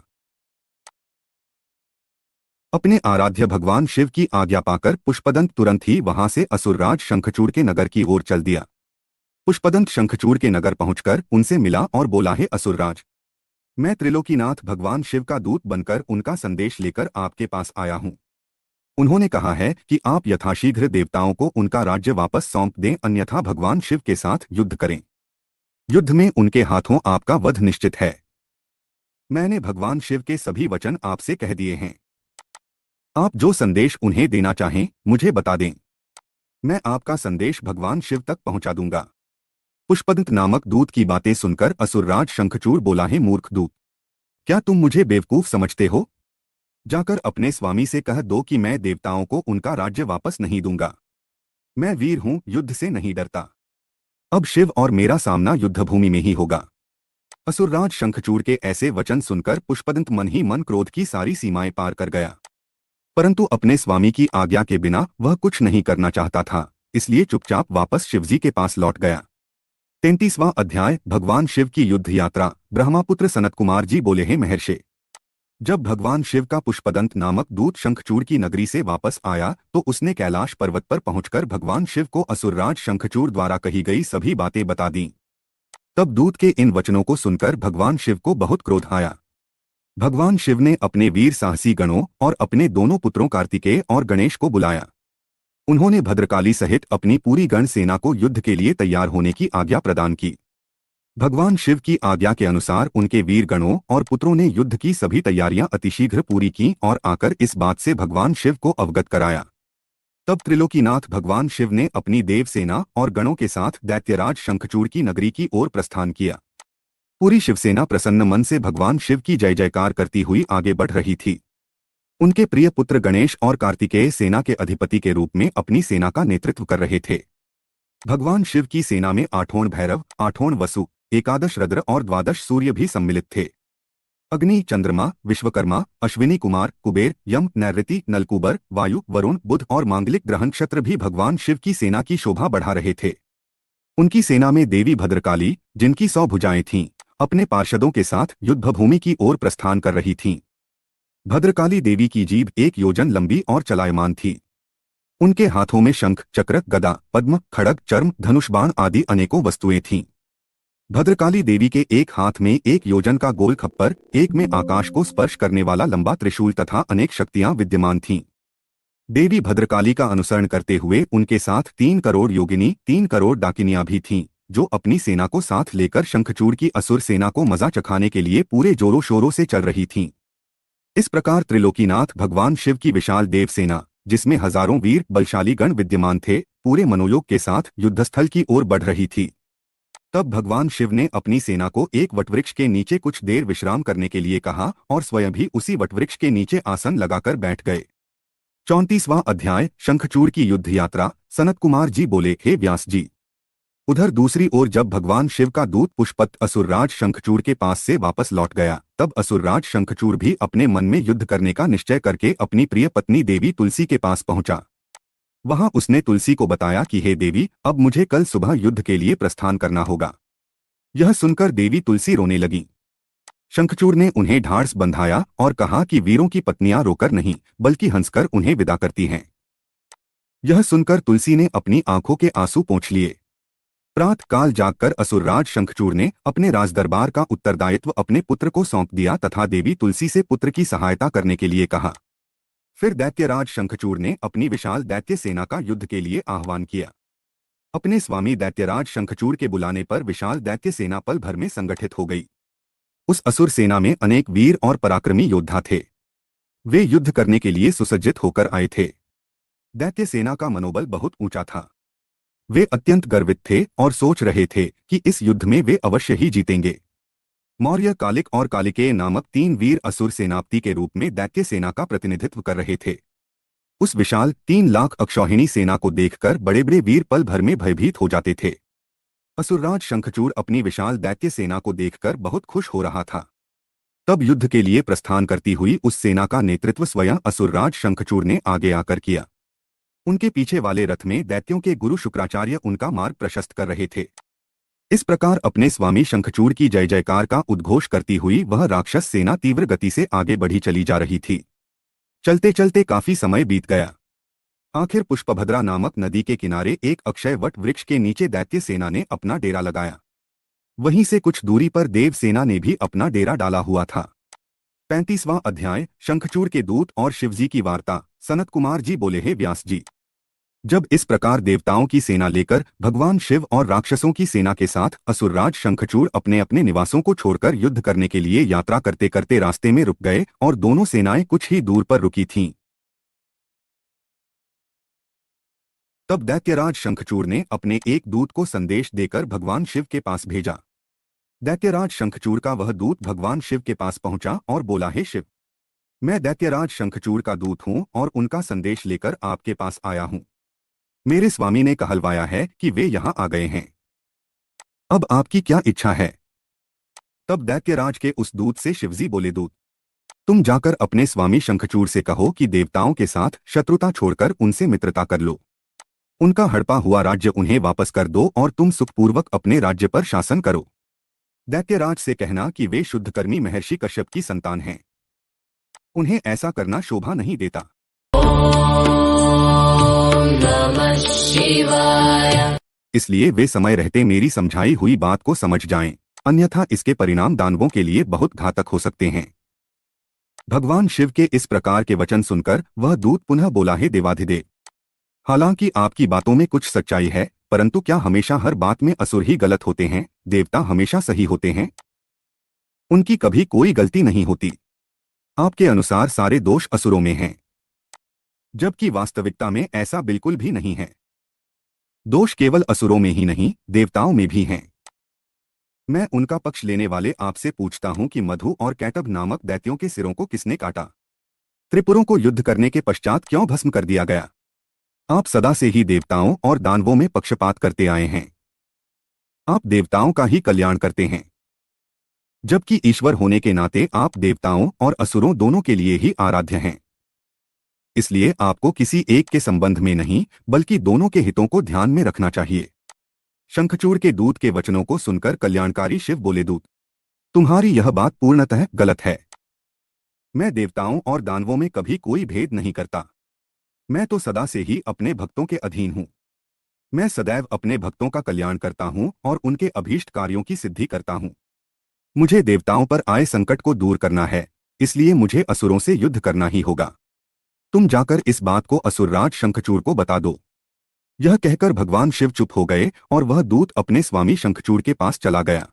अपने आराध्य भगवान शिव की आज्ञा पाकर पुष्पदंत तुरंत ही वहां से असुरराज शंखचूड़ के नगर की ओर चल दिया। पुष्पदंत शंखचूड़ के नगर पहुंचकर उनसे मिला और बोला, हे असुरराज, मैं त्रिलोकीनाथ भगवान शिव का दूत बनकर उनका संदेश लेकर आपके पास आया हूं। उन्होंने कहा है कि आप यथाशीघ्र देवताओं को उनका राज्य वापस सौंप दें, अन्यथा भगवान शिव के साथ युद्ध करें। युद्ध में उनके हाथों आपका वध निश्चित है। मैंने भगवान शिव के सभी वचन आपसे कह दिए हैं। आप जो संदेश उन्हें देना चाहें मुझे बता दें, मैं आपका संदेश भगवान शिव तक पहुंचा दूंगा। पुष्पदंत नामक दूत की बातें सुनकर असुरराज शंखचूड़ बोला, है मूर्ख दूत, क्या तुम मुझे बेवकूफ समझते हो? जाकर अपने स्वामी से कह दो कि मैं देवताओं को उनका राज्य वापस नहीं दूंगा। मैं वीर हूं, युद्ध से नहीं डरता। अब शिव और मेरा सामना युद्धभूमि में ही होगा। असुरराज शंखचूड़ के ऐसे वचन सुनकर पुष्पदंत मन ही मन क्रोध की सारी सीमाएं पार कर गया। परंतु अपने स्वामी की आज्ञा के बिना वह कुछ नहीं करना चाहता था, इसलिए चुपचाप वापस शिवजी के पास लौट गया। 33वां अध्याय भगवान शिव की युद्ध यात्रा। ब्रह्मापुत्र सनत कुमार जी बोले, हे महर्षि, जब भगवान शिव का पुष्पदंत नामक दूत शंखचूड़ की नगरी से वापस आया तो उसने कैलाश पर्वत पर पहुंचकर भगवान शिव को असुरराज शंखचूड़ द्वारा कही गई सभी बातें बता दी। तब दूत के इन वचनों को सुनकर भगवान शिव को बहुत क्रोध आया। भगवान शिव ने अपने वीर साहसी गणों और अपने दोनों पुत्रों कार्तिकेय और गणेश को बुलाया। उन्होंने भद्रकाली सहित अपनी पूरी गण सेना को युद्ध के लिए तैयार होने की आज्ञा प्रदान की। भगवान शिव की आज्ञा के अनुसार उनके वीर गणों और पुत्रों ने युद्ध की सभी तैयारियां अतिशीघ्र पूरी की और आकर इस बात से भगवान शिव को अवगत कराया। तब त्रिलोकीनाथ भगवान शिव ने अपनी देव सेना और गणों के साथ दैत्यराज शंखचूड़ की नगरी की ओर प्रस्थान किया। पूरी शिवसेना प्रसन्न मन से भगवान शिव की जय जयकार करती हुई आगे बढ़ रही थी। उनके प्रिय पुत्र गणेश और कार्तिकेय सेना के अधिपति के रूप में अपनी सेना का नेतृत्व कर रहे थे। भगवान शिव की सेना में 8 भैरव, 8 वसु, 11 रुद्र और 12 सूर्य भी सम्मिलित थे। अग्नि, चंद्रमा, विश्वकर्मा, अश्विनी कुमार, कुबेर, यम, नैऋति, नलकूबर, वायु, वरुण, बुध और मांगलिक ग्रह नक्षत्र भी भगवान शिव की सेना की शोभा बढ़ा रहे थे। उनकी सेना में देवी भद्रकाली, जिनकी 100 भुजाएं थीं, अपने पार्षदों के साथ युद्धभूमि की ओर प्रस्थान कर रही थीं। भद्रकाली देवी की जीभ 1 योजन लंबी और चलायमान थी। उनके हाथों में शंख, चक्र, गदा, पद्म, खड़ग, चर्म, धनुष बाण आदि अनेकों वस्तुएं थीं। भद्रकाली देवी के एक हाथ में 1 योजन का गोल खप्पर, एक में आकाश को स्पर्श करने वाला लंबा त्रिशूल तथा अनेक शक्तियां विद्यमान थीं। देवी भद्रकाली का अनुसरण करते हुए उनके साथ 3 करोड़ योगिनी, 3 करोड़ डाकिनियां भी थीं, जो अपनी सेना को साथ लेकर शंखचूड़ की असुर सेना को मजा चखाने के लिए पूरे जोरों शोरों से चल रही थीं। इस प्रकार त्रिलोकीनाथ भगवान शिव की विशाल देव सेना, जिसमें हजारों वीर बलशाली गण विद्यमान थे, पूरे मनोयोग के साथ युद्धस्थल की ओर बढ़ रही थी। तब भगवान शिव ने अपनी सेना को एक वटवृक्ष के नीचे कुछ देर विश्राम करने के लिए कहा और स्वयं भी उसी वटवृक्ष के नीचे आसन लगाकर बैठ गए। 34वां अध्याय शंखचूड़ की युद्ध यात्रा। सनत कुमार जी बोले, हे व्यास जी, उधर दूसरी ओर जब भगवान शिव का दूत पुष्पदंत असुरराज शंखचूड़ के पास से वापस लौट गया, तब असुरराज शंखचूड़ भी अपने मन में युद्ध करने का निश्चय करके अपनी प्रिय पत्नी देवी तुलसी के पास पहुंचा। वहां उसने तुलसी को बताया कि हे देवी, अब मुझे कल सुबह युद्ध के लिए प्रस्थान करना होगा। यह सुनकर देवी तुलसी रोने लगी। शंखचूड़ ने उन्हें ढाढ़स बंधाया और कहा कि वीरों की पत्नियां रोकर नहीं बल्कि हंसकर उन्हें विदा करती हैं। यह सुनकर तुलसी ने अपनी आंखों के आंसू पोंछ लिए। प्रातः काल जागकर असुरराज शंखचूड़ ने अपने राजदरबार का उत्तरदायित्व अपने पुत्र को सौंप दिया तथा देवी तुलसी से पुत्र की सहायता करने के लिए कहा। फिर दैत्यराज शंखचूड़ ने अपनी विशाल दैत्य सेना का युद्ध के लिए आह्वान किया। अपने स्वामी दैत्यराज शंखचूड़ के बुलाने पर विशाल दैत्य सेना पल भर में संगठित हो गई। उस असुर सेना में अनेक वीर और पराक्रमी योद्धा थे। वे युद्ध करने के लिए सुसज्जित होकर आए थे। दैत्य सेना का मनोबल बहुत ऊंचा था। वे अत्यंत गर्वित थे और सोच रहे थे कि इस युद्ध में वे अवश्य ही जीतेंगे। मौर्य, कालिक और कालिकेय नामक 3 वीर असुर सेनापति के रूप में दैत्य सेना का प्रतिनिधित्व कर रहे थे। उस विशाल 3 लाख अक्षौहिणी सेना को देखकर बड़े बड़े वीर पल भर में भयभीत हो जाते थे। असुरराज शंखचूड़ अपनी विशाल दैत्य सेना को देखकर बहुत खुश हो रहा था। तब युद्ध के लिए प्रस्थान करती हुई उस सेना का नेतृत्व स्वयं असुरराज शंखचूड़ ने आगे आकर किया। उनके पीछे वाले रथ में दैत्यों के गुरु शुक्राचार्य उनका मार्ग प्रशस्त कर रहे थे। इस प्रकार अपने स्वामी शंखचूड़ की जय जयकार का उद्घोष करती हुई वह राक्षस सेना तीव्र गति से आगे बढ़ी चली जा रही थी। चलते चलते काफी समय बीत गया। आखिर पुष्पभद्रा नामक नदी के किनारे एक अक्षय वट वृक्ष के नीचे दैत्य सेना ने अपना डेरा लगाया। वहीं से कुछ दूरी पर देव सेना ने भी अपना डेरा डाला हुआ था। 35वां अध्याय शंखचूड़ के दूत और शिवजी की वार्ता। सनत कुमार जी बोले, हे व्यास जी, जब इस प्रकार देवताओं की सेना लेकर भगवान शिव और राक्षसों की सेना के साथ असुरराज शंखचूड़ अपने अपने निवासों को छोड़कर युद्ध करने के लिए यात्रा करते करते रास्ते में रुक गए और दोनों सेनाएं कुछ ही दूर पर रुकी थीं। तब दैत्यराज शंखचूड़ ने अपने एक दूत को संदेश देकर भगवान शिव के पास भेजा। दैत्यराज शंखचूड़ का वह दूत भगवान शिव के पास पहुंचा और बोला, हे शिव, मैं दैत्यराज शंखचूड़ का दूत हूं और उनका संदेश लेकर आपके पास आया हूं। मेरे स्वामी ने कहलवाया है कि वे यहां आ गए हैं। अब आपकी क्या इच्छा है? तब दैत्यराज के उस दूत से शिवजी बोले, दूत, तुम जाकर अपने स्वामी शंखचूड़ से कहो कि देवताओं के साथ शत्रुता छोड़कर उनसे मित्रता कर लो। उनका हड़पा हुआ राज्य उन्हें वापस कर दो और तुम सुखपूर्वक अपने राज्य पर शासन करो। दैत्यराज से कहना कि वे शुद्धकर्मी महर्षि कश्यप की संतान हैं। उन्हें ऐसा करना शोभा नहीं देता। नमः शिवाय। इसलिए वे समय रहते मेरी समझाई हुई बात को समझ जाएं, अन्यथा इसके परिणाम दानवों के लिए बहुत घातक हो सकते हैं। भगवान शिव के इस प्रकार के वचन सुनकर वह दूत पुनः बोला, हे देवाधिदेव, हालांकि आपकी बातों में कुछ सच्चाई है, परंतु क्या हमेशा हर बात में असुर ही गलत होते हैं? देवता हमेशा सही होते हैं? उनकी कभी कोई गलती नहीं होती। आपके अनुसार सारे दोष असुरों में हैं, जबकि वास्तविकता में ऐसा बिल्कुल भी नहीं है। दोष केवल असुरों में ही नहीं, देवताओं में भी हैं। मैं उनका पक्ष लेने वाले आपसे पूछता हूं कि मधु और कैटभ नामक दैत्यों के सिरों को किसने काटा? त्रिपुरों को युद्ध करने के पश्चात क्यों भस्म कर दिया गया? आप सदा से ही देवताओं और दानवों में पक्षपात करते आए हैं। आप देवताओं का ही कल्याण करते हैं, जबकि ईश्वर होने के नाते आप देवताओं और असुरों दोनों के लिए ही आराध्य हैं। इसलिए आपको किसी एक के संबंध में नहीं, बल्कि दोनों के हितों को ध्यान में रखना चाहिए। शंखचूड़ के दूत के वचनों को सुनकर कल्याणकारी शिव बोले, दूत, तुम्हारी यह बात पूर्णतः गलत है। मैं देवताओं और दानवों में कभी कोई भेद नहीं करता। मैं तो सदा से ही अपने भक्तों के अधीन हूँ। मैं सदैव अपने भक्तों का कल्याण करता हूँ और उनके अभीष्ट कार्यों की सिद्धि करता हूँ। मुझे देवताओं पर आए संकट को दूर करना है, इसलिए मुझे असुरों से युद्ध करना ही होगा। तुम जाकर इस बात को असुरराज शंखचूड़ को बता दो। यह कहकर भगवान शिव चुप हो गए और वह दूत अपने स्वामी शंखचूड़ के पास चला गया।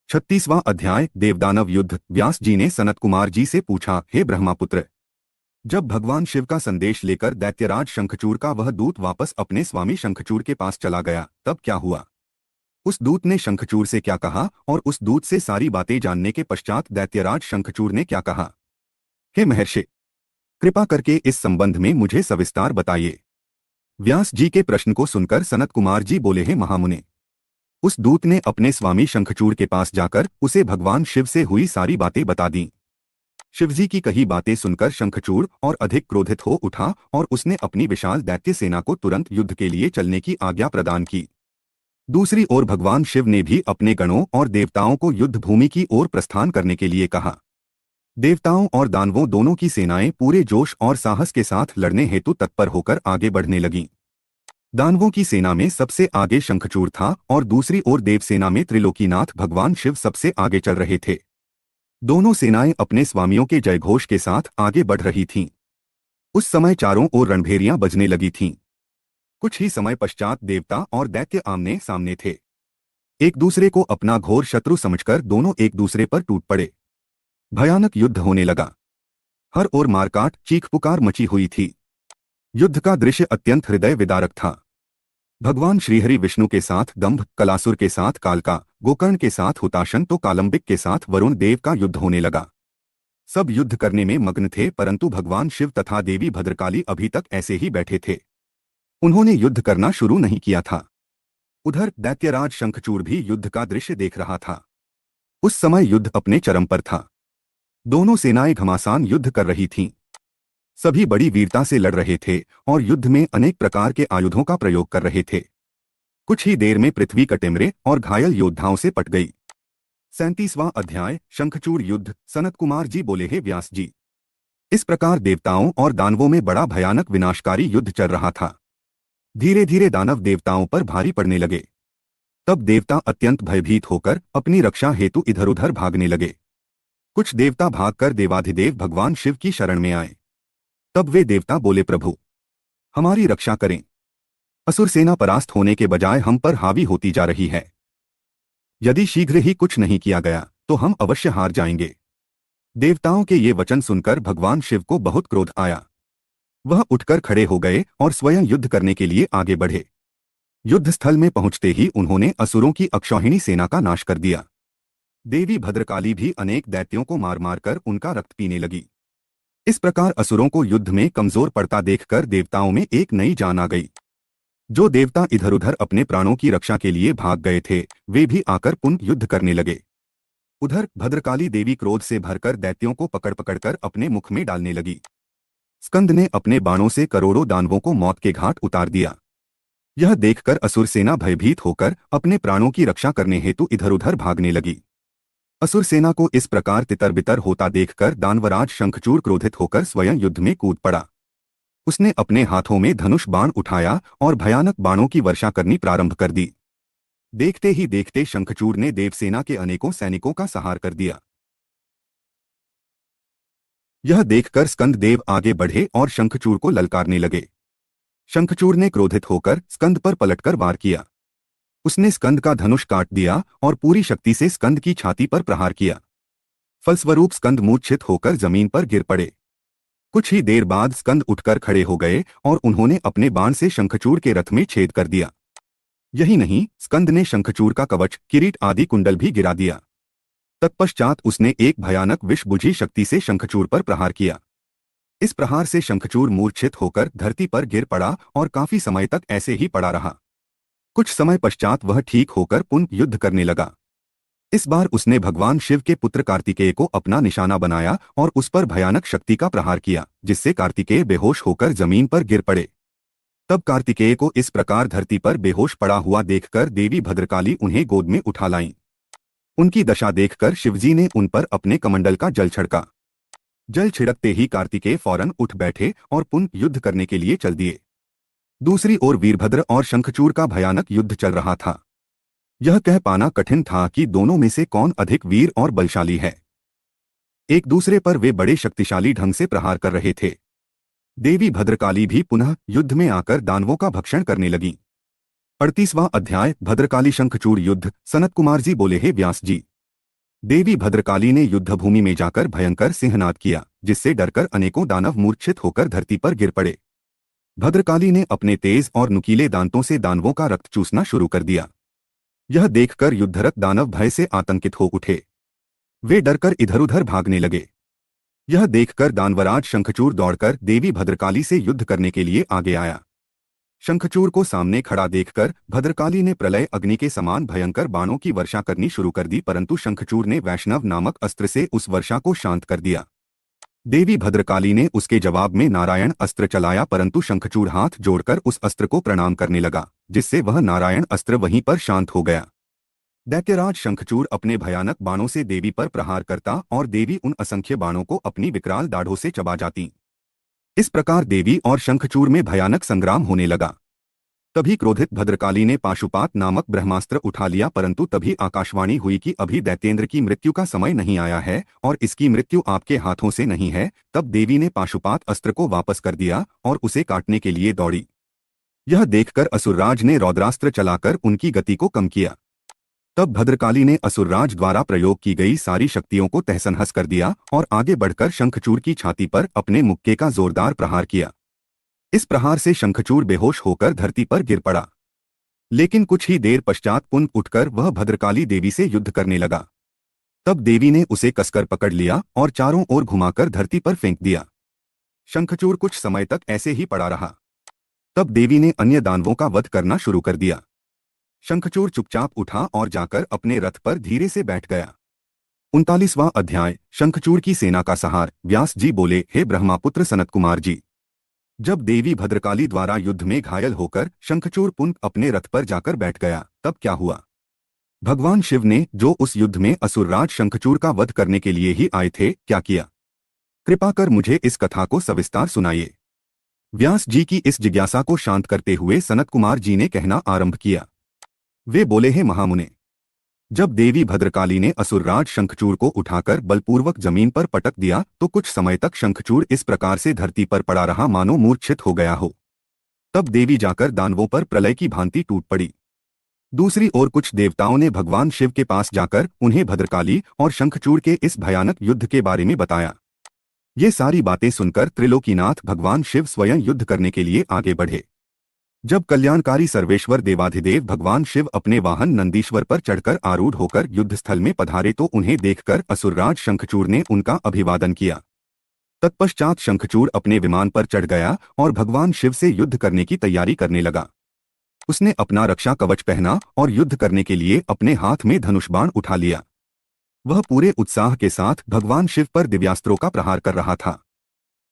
36वां अध्याय, देवदानव युद्ध। व्यास जी ने सनत कुमार जी से पूछा, हे ब्रह्मापुत्र, जब भगवान शिव का संदेश लेकर दैत्यराज शंखचूड़ का वह दूत वापस अपने स्वामी शंखचूड़ के पास चला गया, तब क्या हुआ? उस दूत ने शंखचूड़ से क्या कहा और उस दूत से सारी बातें जानने के पश्चात दैत्यराज शंखचूड़ ने क्या कहा? हे महर्षि, कृपा करके इस संबंध में मुझे सविस्तार बताइए। व्यास जी के प्रश्न को सुनकर सनत कुमार जी बोले, हे महामुने, उस दूत ने अपने स्वामी शंखचूड़ के पास जाकर उसे भगवान शिव से हुई सारी बातें बता दी। शिवजी की कही बातें सुनकर शंखचूड़ और अधिक क्रोधित हो उठा और उसने अपनी विशाल दैत्य सेना को तुरंत युद्ध के लिए चलने की आज्ञा प्रदान की। दूसरी ओर भगवान शिव ने भी अपने गणों और देवताओं को युद्ध भूमि की ओर प्रस्थान करने के लिए कहा। देवताओं और दानवों दोनों की सेनाएं पूरे जोश और साहस के साथ लड़ने हेतु तत्पर होकर आगे बढ़ने लगीं। दानवों की सेना में सबसे आगे शंखचूड़ था और दूसरी ओर देवसेना में त्रिलोकीनाथ भगवान शिव सबसे आगे चल रहे थे। दोनों सेनाएं अपने स्वामियों के जयघोष के साथ आगे बढ़ रही थीं। उस समय चारों ओर रणभेरियां बजने लगी थीं। कुछ ही समय पश्चात देवता और दैत्य आमने सामने थे। एक दूसरे को अपना घोर शत्रु समझकर दोनों एक दूसरे पर टूट पड़े। भयानक युद्ध होने लगा। हर ओर मारकाट, चीख पुकार मची हुई थी। युद्ध का दृश्य अत्यंत हृदय विदारक था। भगवान श्रीहरि विष्णु के साथ दंभ, कलासुर के साथ कालका, गोकर्ण के साथ हुताशन तो कालंबिक के साथ वरुण देव का युद्ध होने लगा। सब युद्ध करने में मग्न थे, परंतु भगवान शिव तथा देवी भद्रकाली अभी तक ऐसे ही बैठे थे। उन्होंने युद्ध करना शुरू नहीं किया था। उधर दैत्यराज शंखचूड़ भी युद्ध का दृश्य देख रहा था। उस समय युद्ध अपने चरम पर था। दोनों सेनाएं घमासान युद्ध कर रही थीं। सभी बड़ी वीरता से लड़ रहे थे और युद्ध में अनेक प्रकार के आयुधों का प्रयोग कर रहे थे। कुछ ही देर में पृथ्वी कटेमरे और घायल योद्धाओं से पट गई। 37वां अध्याय, शंखचूड़ युद्ध। सनत कुमार जी बोले, हे व्यास जी, इस प्रकार देवताओं और दानवों में बड़ा भयानक विनाशकारी युद्ध चल रहा था। धीरे धीरे दानव देवताओं पर भारी पड़ने लगे। तब देवता अत्यंत भयभीत होकर अपनी रक्षा हेतु इधर उधर भागने लगे। कुछ देवता भागकर देवाधिदेव भगवान शिव की शरण में आए। तब वे देवता बोले, प्रभु, हमारी रक्षा करें। असुर सेना परास्त होने के बजाय हम पर हावी होती जा रही है। यदि शीघ्र ही कुछ नहीं किया गया तो हम अवश्य हार जाएंगे। देवताओं के ये वचन सुनकर भगवान शिव को बहुत क्रोध आया। वह उठकर खड़े हो गए और स्वयं युद्ध करने के लिए आगे बढ़े। युद्ध स्थल में पहुंचते ही उन्होंने असुरों की अक्षौहिणी सेना का नाश कर दिया। देवी भद्रकाली भी अनेक दैत्यों को मार मार कर उनका रक्त पीने लगी। इस प्रकार असुरों को युद्ध में कमजोर पड़ता देखकर देवताओं में एक नई जान आ गई। जो देवता इधर उधर अपने प्राणों की रक्षा के लिए भाग गए थे, वे भी आकर पुनः युद्ध करने लगे। उधर भद्रकाली देवी क्रोध से भरकर दैत्यों को पकड़ पकड़कर अपने मुख में डालने लगी। स्कंद ने अपने बाणों से करोड़ों दानवों को मौत के घाट उतार दिया। यह देखकर असुर सेना भयभीत होकर अपने प्राणों की रक्षा करने हेतु इधर उधर भागने लगी। असुर सेना को इस प्रकार तितर बितर होता देखकर दानवराज शंखचूड़ क्रोधित होकर स्वयं युद्ध में कूद पड़ा। उसने अपने हाथों में धनुष बाण उठाया और भयानक बाणों की वर्षा करनी प्रारंभ कर दी। देखते ही देखते शंखचूड़ ने देवसेना के अनेकों सैनिकों का संहार कर दिया। यह देखकर स्कंद देव आगे बढ़े और शंखचूड़ को ललकारने लगे। शंखचूड़ ने क्रोधित होकर स्कंद पर पलटकर वार किया। उसने स्कंद का धनुष काट दिया और पूरी शक्ति से स्कंद की छाती पर प्रहार किया। फलस्वरूप स्कंद मूर्छित होकर जमीन पर गिर पड़े। कुछ ही देर बाद स्कंद उठकर खड़े हो गए और उन्होंने अपने बाण से शंखचूड़ के रथ में छेद कर दिया। यही नहीं, स्कंद ने शंखचूड़ का कवच, किरीट आदि कुंडल भी गिरा दिया। तत्पश्चात उसने एक भयानक विषबुझी शक्ति से शंखचूड़ पर प्रहार किया। इस प्रहार से शंखचूड़ मूर्छित होकर धरती पर गिर पड़ा और काफी समय तक ऐसे ही पड़ा रहा। कुछ समय पश्चात वह ठीक होकर पुनः युद्ध करने लगा। इस बार उसने भगवान शिव के पुत्र कार्तिकेय को अपना निशाना बनाया और उस पर भयानक शक्ति का प्रहार किया, जिससे कार्तिकेय बेहोश होकर जमीन पर गिर पड़े। तब कार्तिकेय को इस प्रकार धरती पर बेहोश पड़ा हुआ देखकर देवी भद्रकाली उन्हें गोद में उठा लाईं। उनकी दशा देखकर शिवजी ने उन पर अपने कमंडल का जल छिड़का। जल छिड़कते ही कार्तिकेय फौरन उठ बैठे और पुनः युद्ध करने के लिए चल दिए। दूसरी ओर वीरभद्र और शंखचूड़ का भयानक युद्ध चल रहा था। यह कह पाना कठिन था कि दोनों में से कौन अधिक वीर और बलशाली है। एक दूसरे पर वे बड़े शक्तिशाली ढंग से प्रहार कर रहे थे। देवी भद्रकाली भी पुनः युद्ध में आकर दानवों का भक्षण करने लगी। 38वां अध्याय भद्रकाली शंखचूड़ युद्ध। सनत कुमार जी बोले, हे व्यास जी, देवी भद्रकाली ने युद्धभूमि में जाकर भयंकर सिंहनाद किया, जिससे डरकर अनेकों दानव मूर्छित होकर धरती पर गिर पड़े। भद्रकाली ने अपने तेज और नुकीले दांतों से दानवों का रक्त चूसना शुरू कर दिया। यह देखकर युद्धरत दानव भय से आतंकित हो उठे। वे डरकर इधर उधर भागने लगे। यह देखकर दानवराज शंखचूड़ दौड़कर देवी भद्रकाली से युद्ध करने के लिए आगे आया। शंखचूड़ को सामने खड़ा देखकर भद्रकाली ने प्रलय अग्नि के समान भयंकर बाणों की वर्षा करनी शुरू कर दी, परंतु शंखचूड़ ने वैष्णव नामक अस्त्र से उस वर्षा को शांत कर दिया। देवी भद्रकाली ने उसके जवाब में नारायण अस्त्र चलाया, परंतु शंखचूड़ हाथ जोड़कर उस अस्त्र को प्रणाम करने लगा, जिससे वह नारायण अस्त्र वहीं पर शांत हो गया। दैत्यराज शंखचूड़ अपने भयानक बाणों से देवी पर प्रहार करता और देवी उन असंख्य बाणों को अपनी विकराल दाढ़ों से चबा जाती। इस प्रकार देवी और शंखचूड़ में भयानक संग्राम होने लगा। तभी क्रोधित भद्रकाली ने पाशुपात नामक ब्रह्मास्त्र उठा लिया, परंतु तभी आकाशवाणी हुई कि अभी दैत्येंद्र की मृत्यु का समय नहीं आया है और इसकी मृत्यु आपके हाथों से नहीं है। तब देवी ने पाशुपात अस्त्र को वापस कर दिया और उसे काटने के लिए दौड़ी। यह देखकर असुरराज ने रौद्रास्त्र चलाकर उनकी गति को कम किया। तब भद्रकाली ने असुरराज द्वारा प्रयोग की गई सारी शक्तियों को तहस-नहस कर दिया और आगे बढ़कर शंखचूड़ की छाती पर अपने मुक्के का जोरदार प्रहार किया। इस प्रहार से शंखचूड़ बेहोश होकर धरती पर गिर पड़ा। लेकिन कुछ ही देर पश्चात पुनः उठकर वह भद्रकाली देवी से युद्ध करने लगा। तब देवी ने उसे कसकर पकड़ लिया और चारों ओर घुमाकर धरती पर फेंक दिया। शंखचूड़ कुछ समय तक ऐसे ही पड़ा रहा। तब देवी ने अन्य दानवों का वध करना शुरू कर दिया। शंखचूड़ चुपचाप उठा और जाकर अपने रथ पर धीरे से बैठ गया। 39वां अध्याय शंखचूड़ की सेना का संहार। व्यास जी बोले, हे ब्रह्मापुत्र सनत कुमार जी, जब देवी भद्रकाली द्वारा युद्ध में घायल होकर शंखचूड़ पुनः अपने रथ पर जाकर बैठ गया, तब क्या हुआ? भगवान शिव ने जो उस युद्ध में असुरराज शंखचूड़ का वध करने के लिए ही आए थे, क्या किया? कृपा कर मुझे इस कथा को सविस्तार सुनाइए। व्यास जी की इस जिज्ञासा को शांत करते हुए सनत कुमार जी ने कहना आरंभ किया। वे बोले, हे महामुने, जब देवी भद्रकाली ने असुरराज शंखचूड़ को उठाकर बलपूर्वक जमीन पर पटक दिया तो कुछ समय तक शंखचूड़ इस प्रकार से धरती पर पड़ा रहा मानो मूर्छित हो गया हो। तब देवी जाकर दानवों पर प्रलय की भांति टूट पड़ी। दूसरी ओर कुछ देवताओं ने भगवान शिव के पास जाकर उन्हें भद्रकाली और शंखचूड़ के इस भयानक युद्ध के बारे में बताया। ये सारी बातें सुनकर त्रिलोकीनाथ भगवान शिव स्वयं युद्ध करने के लिए आगे बढ़े। जब कल्याणकारी सर्वेश्वर देवाधिदेव भगवान शिव अपने वाहन नंदीश्वर पर चढ़कर आरूढ़ होकर युद्धस्थल में पधारे तो उन्हें देखकर असुरराज शंखचूड़ ने उनका अभिवादन किया। तत्पश्चात शंखचूड़ अपने विमान पर चढ़ गया और भगवान शिव से युद्ध करने की तैयारी करने लगा। उसने अपना रक्षा कवच पहना और युद्ध करने के लिए अपने हाथ में धनुष बाण उठा लिया। वह पूरे उत्साह के साथ भगवान शिव पर दिव्यास्त्रों का प्रहार कर रहा था।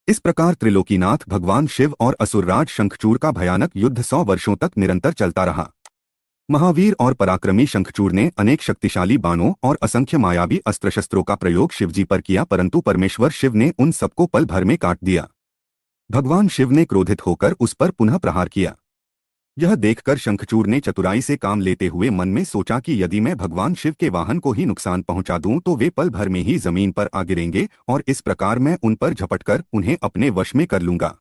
इस प्रकार त्रिलोकीनाथ भगवान शिव और असुरराज शंखचूड़ का भयानक युद्ध 100 वर्षों तक निरंतर चलता रहा। महावीर और पराक्रमी शंखचूड़ ने अनेक शक्तिशाली बाणों और असंख्य मायावी अस्त्र शस्त्रों का प्रयोग शिवजी पर किया, परंतु परमेश्वर शिव ने उन सबको पल भर में काट दिया। भगवान शिव ने क्रोधित होकर उस पर पुनः प्रहार किया। यह देखकर शंखचूड़ ने चतुराई से काम लेते हुए मन में सोचा कि यदि मैं भगवान शिव के वाहन को ही नुकसान पहुंचा दूं तो वे पल भर में ही जमीन पर आ गिरेंगे और इस प्रकार मैं उन पर झपटकर उन्हें अपने वश में कर लूंगा।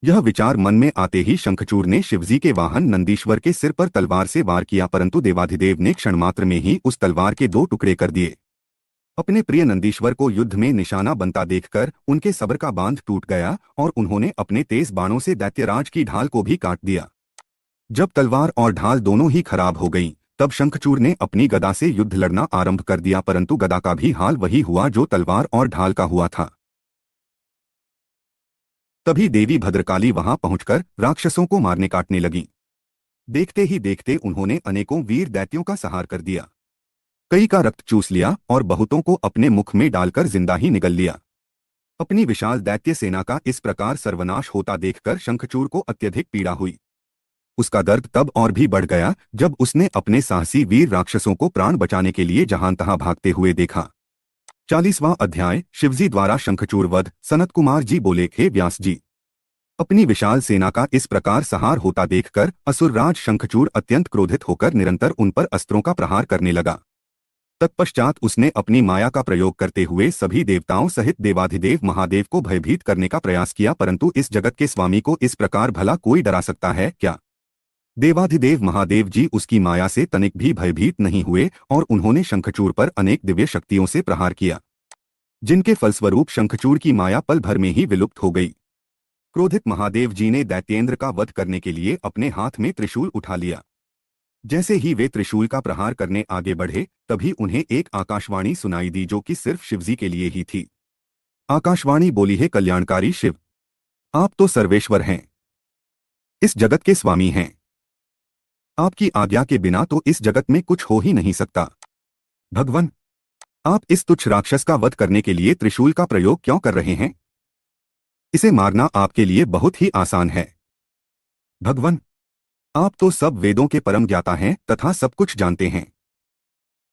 यह विचार मन में आते ही शंखचूड़ ने शिवजी के वाहन नंदीश्वर के सिर पर तलवार से वार किया, परंतु देवाधिदेव ने क्षण मात्र में ही उस तलवार के 2 टुकड़े कर दिए। अपने प्रिय नंदीश्वर को युद्ध में निशाना बनता देखकर उनके सब्र का बांध टूट गया और उन्होंने अपने तेज बाणों से दैत्यराज की ढाल को भी काट दिया। जब तलवार और ढाल दोनों ही खराब हो गईं, तब शंखचूड़ ने अपनी गदा से युद्ध लड़ना आरंभ कर दिया, परंतु गदा का भी हाल वही हुआ जो तलवार और ढाल का हुआ था। तभी देवी भद्रकाली वहां पहुंचकर राक्षसों को मारने काटने लगी। देखते ही देखते उन्होंने अनेकों वीर दैत्यों का संहार कर दिया। कई का रक्त चूस लिया और बहुतों को अपने मुख में डालकर जिंदा ही निगल लिया। अपनी विशाल दैत्य सेना का इस प्रकार सर्वनाश होता देखकर शंखचूड़ को अत्यधिक पीड़ा हुई। उसका दर्द तब और भी बढ़ गया जब उसने अपने साहसी वीर राक्षसों को प्राण बचाने के लिए जहां तहां भागते हुए देखा। 40वां अध्याय शिवजी द्वारा शंखचूड़ वध। सनत कुमार जी बोले, हे व्यास जी, अपनी विशाल सेना का इस प्रकार संहार होता देखकर असुरराज शंखचूड़ अत्यंत क्रोधित होकर निरंतर उन पर अस्त्रों का प्रहार करने लगा। तत्पश्चात उसने अपनी माया का प्रयोग करते हुए सभी देवताओं सहित देवाधिदेव महादेव को भयभीत करने का प्रयास किया, परंतु इस जगत के स्वामी को इस प्रकार भला कोई डरा सकता है क्या? देवाधिदेव महादेव जी उसकी माया से तनिक भी भयभीत नहीं हुए और उन्होंने शंखचूड़ पर अनेक दिव्य शक्तियों से प्रहार किया, जिनके फलस्वरूप शंखचूड़ की माया पल भर में ही विलुप्त हो गई। क्रोधित महादेव जी ने दैत्येंद्र का वध करने के लिए अपने हाथ में त्रिशूल उठा लिया। जैसे ही वे त्रिशूल का प्रहार करने आगे बढ़े, तभी उन्हें एक आकाशवाणी सुनाई दी जो कि सिर्फ शिवजी के लिए ही थी। आकाशवाणी बोली, है कल्याणकारी शिव, आप तो सर्वेश्वर हैं, इस जगत के स्वामी हैं। आपकी आज्ञा के बिना तो इस जगत में कुछ हो ही नहीं सकता। भगवान, आप इस तुच्छ राक्षस का वध करने के लिए त्रिशूल का प्रयोग क्यों कर रहे हैं? इसे मारना आपके लिए बहुत ही आसान है। भगवान, आप तो सब वेदों के परम ज्ञाता हैं तथा सब कुछ जानते हैं।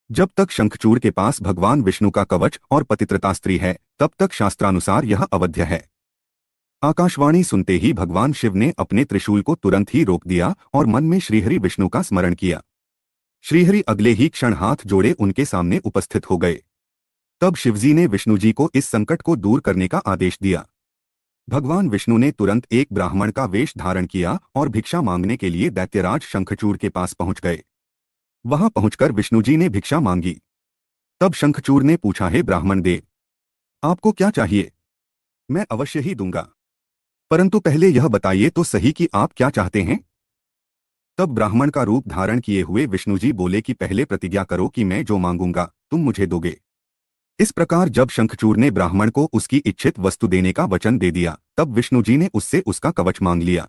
जब तक शंखचूड़ के पास भगवान विष्णु का कवच और पतित्रतास्त्री है, तब तक शास्त्रानुसार यह अवध्य है। आकाशवाणी सुनते ही भगवान शिव ने अपने त्रिशूल को तुरंत ही रोक दिया और मन में श्रीहरि विष्णु का स्मरण किया। श्रीहरि अगले ही क्षण हाथ जोड़े उनके सामने उपस्थित हो गए। तब शिवजी ने विष्णु जी को इस संकट को दूर करने का आदेश दिया। भगवान विष्णु ने तुरंत एक ब्राह्मण का वेश धारण किया और भिक्षा मांगने के लिए दैत्यराज शंखचूड़ के पास पहुंच गए। वहां पहुंचकर विष्णु जी ने भिक्षा मांगी। तब शंखचूड़ ने पूछा, हे ब्राह्मण देव, आपको क्या चाहिए? मैं अवश्य ही दूंगा, परंतु पहले यह बताइए तो सही कि आप क्या चाहते हैं। तब ब्राह्मण का रूप धारण किए हुए विष्णु जी बोले कि पहले प्रतिज्ञा करो कि मैं जो मांगूंगा तुम मुझे दोगे। इस प्रकार जब शंखचूड़ ने ब्राह्मण को उसकी इच्छित वस्तु देने का वचन दे दिया, तब विष्णु जी ने उससे उसका कवच मांग लिया।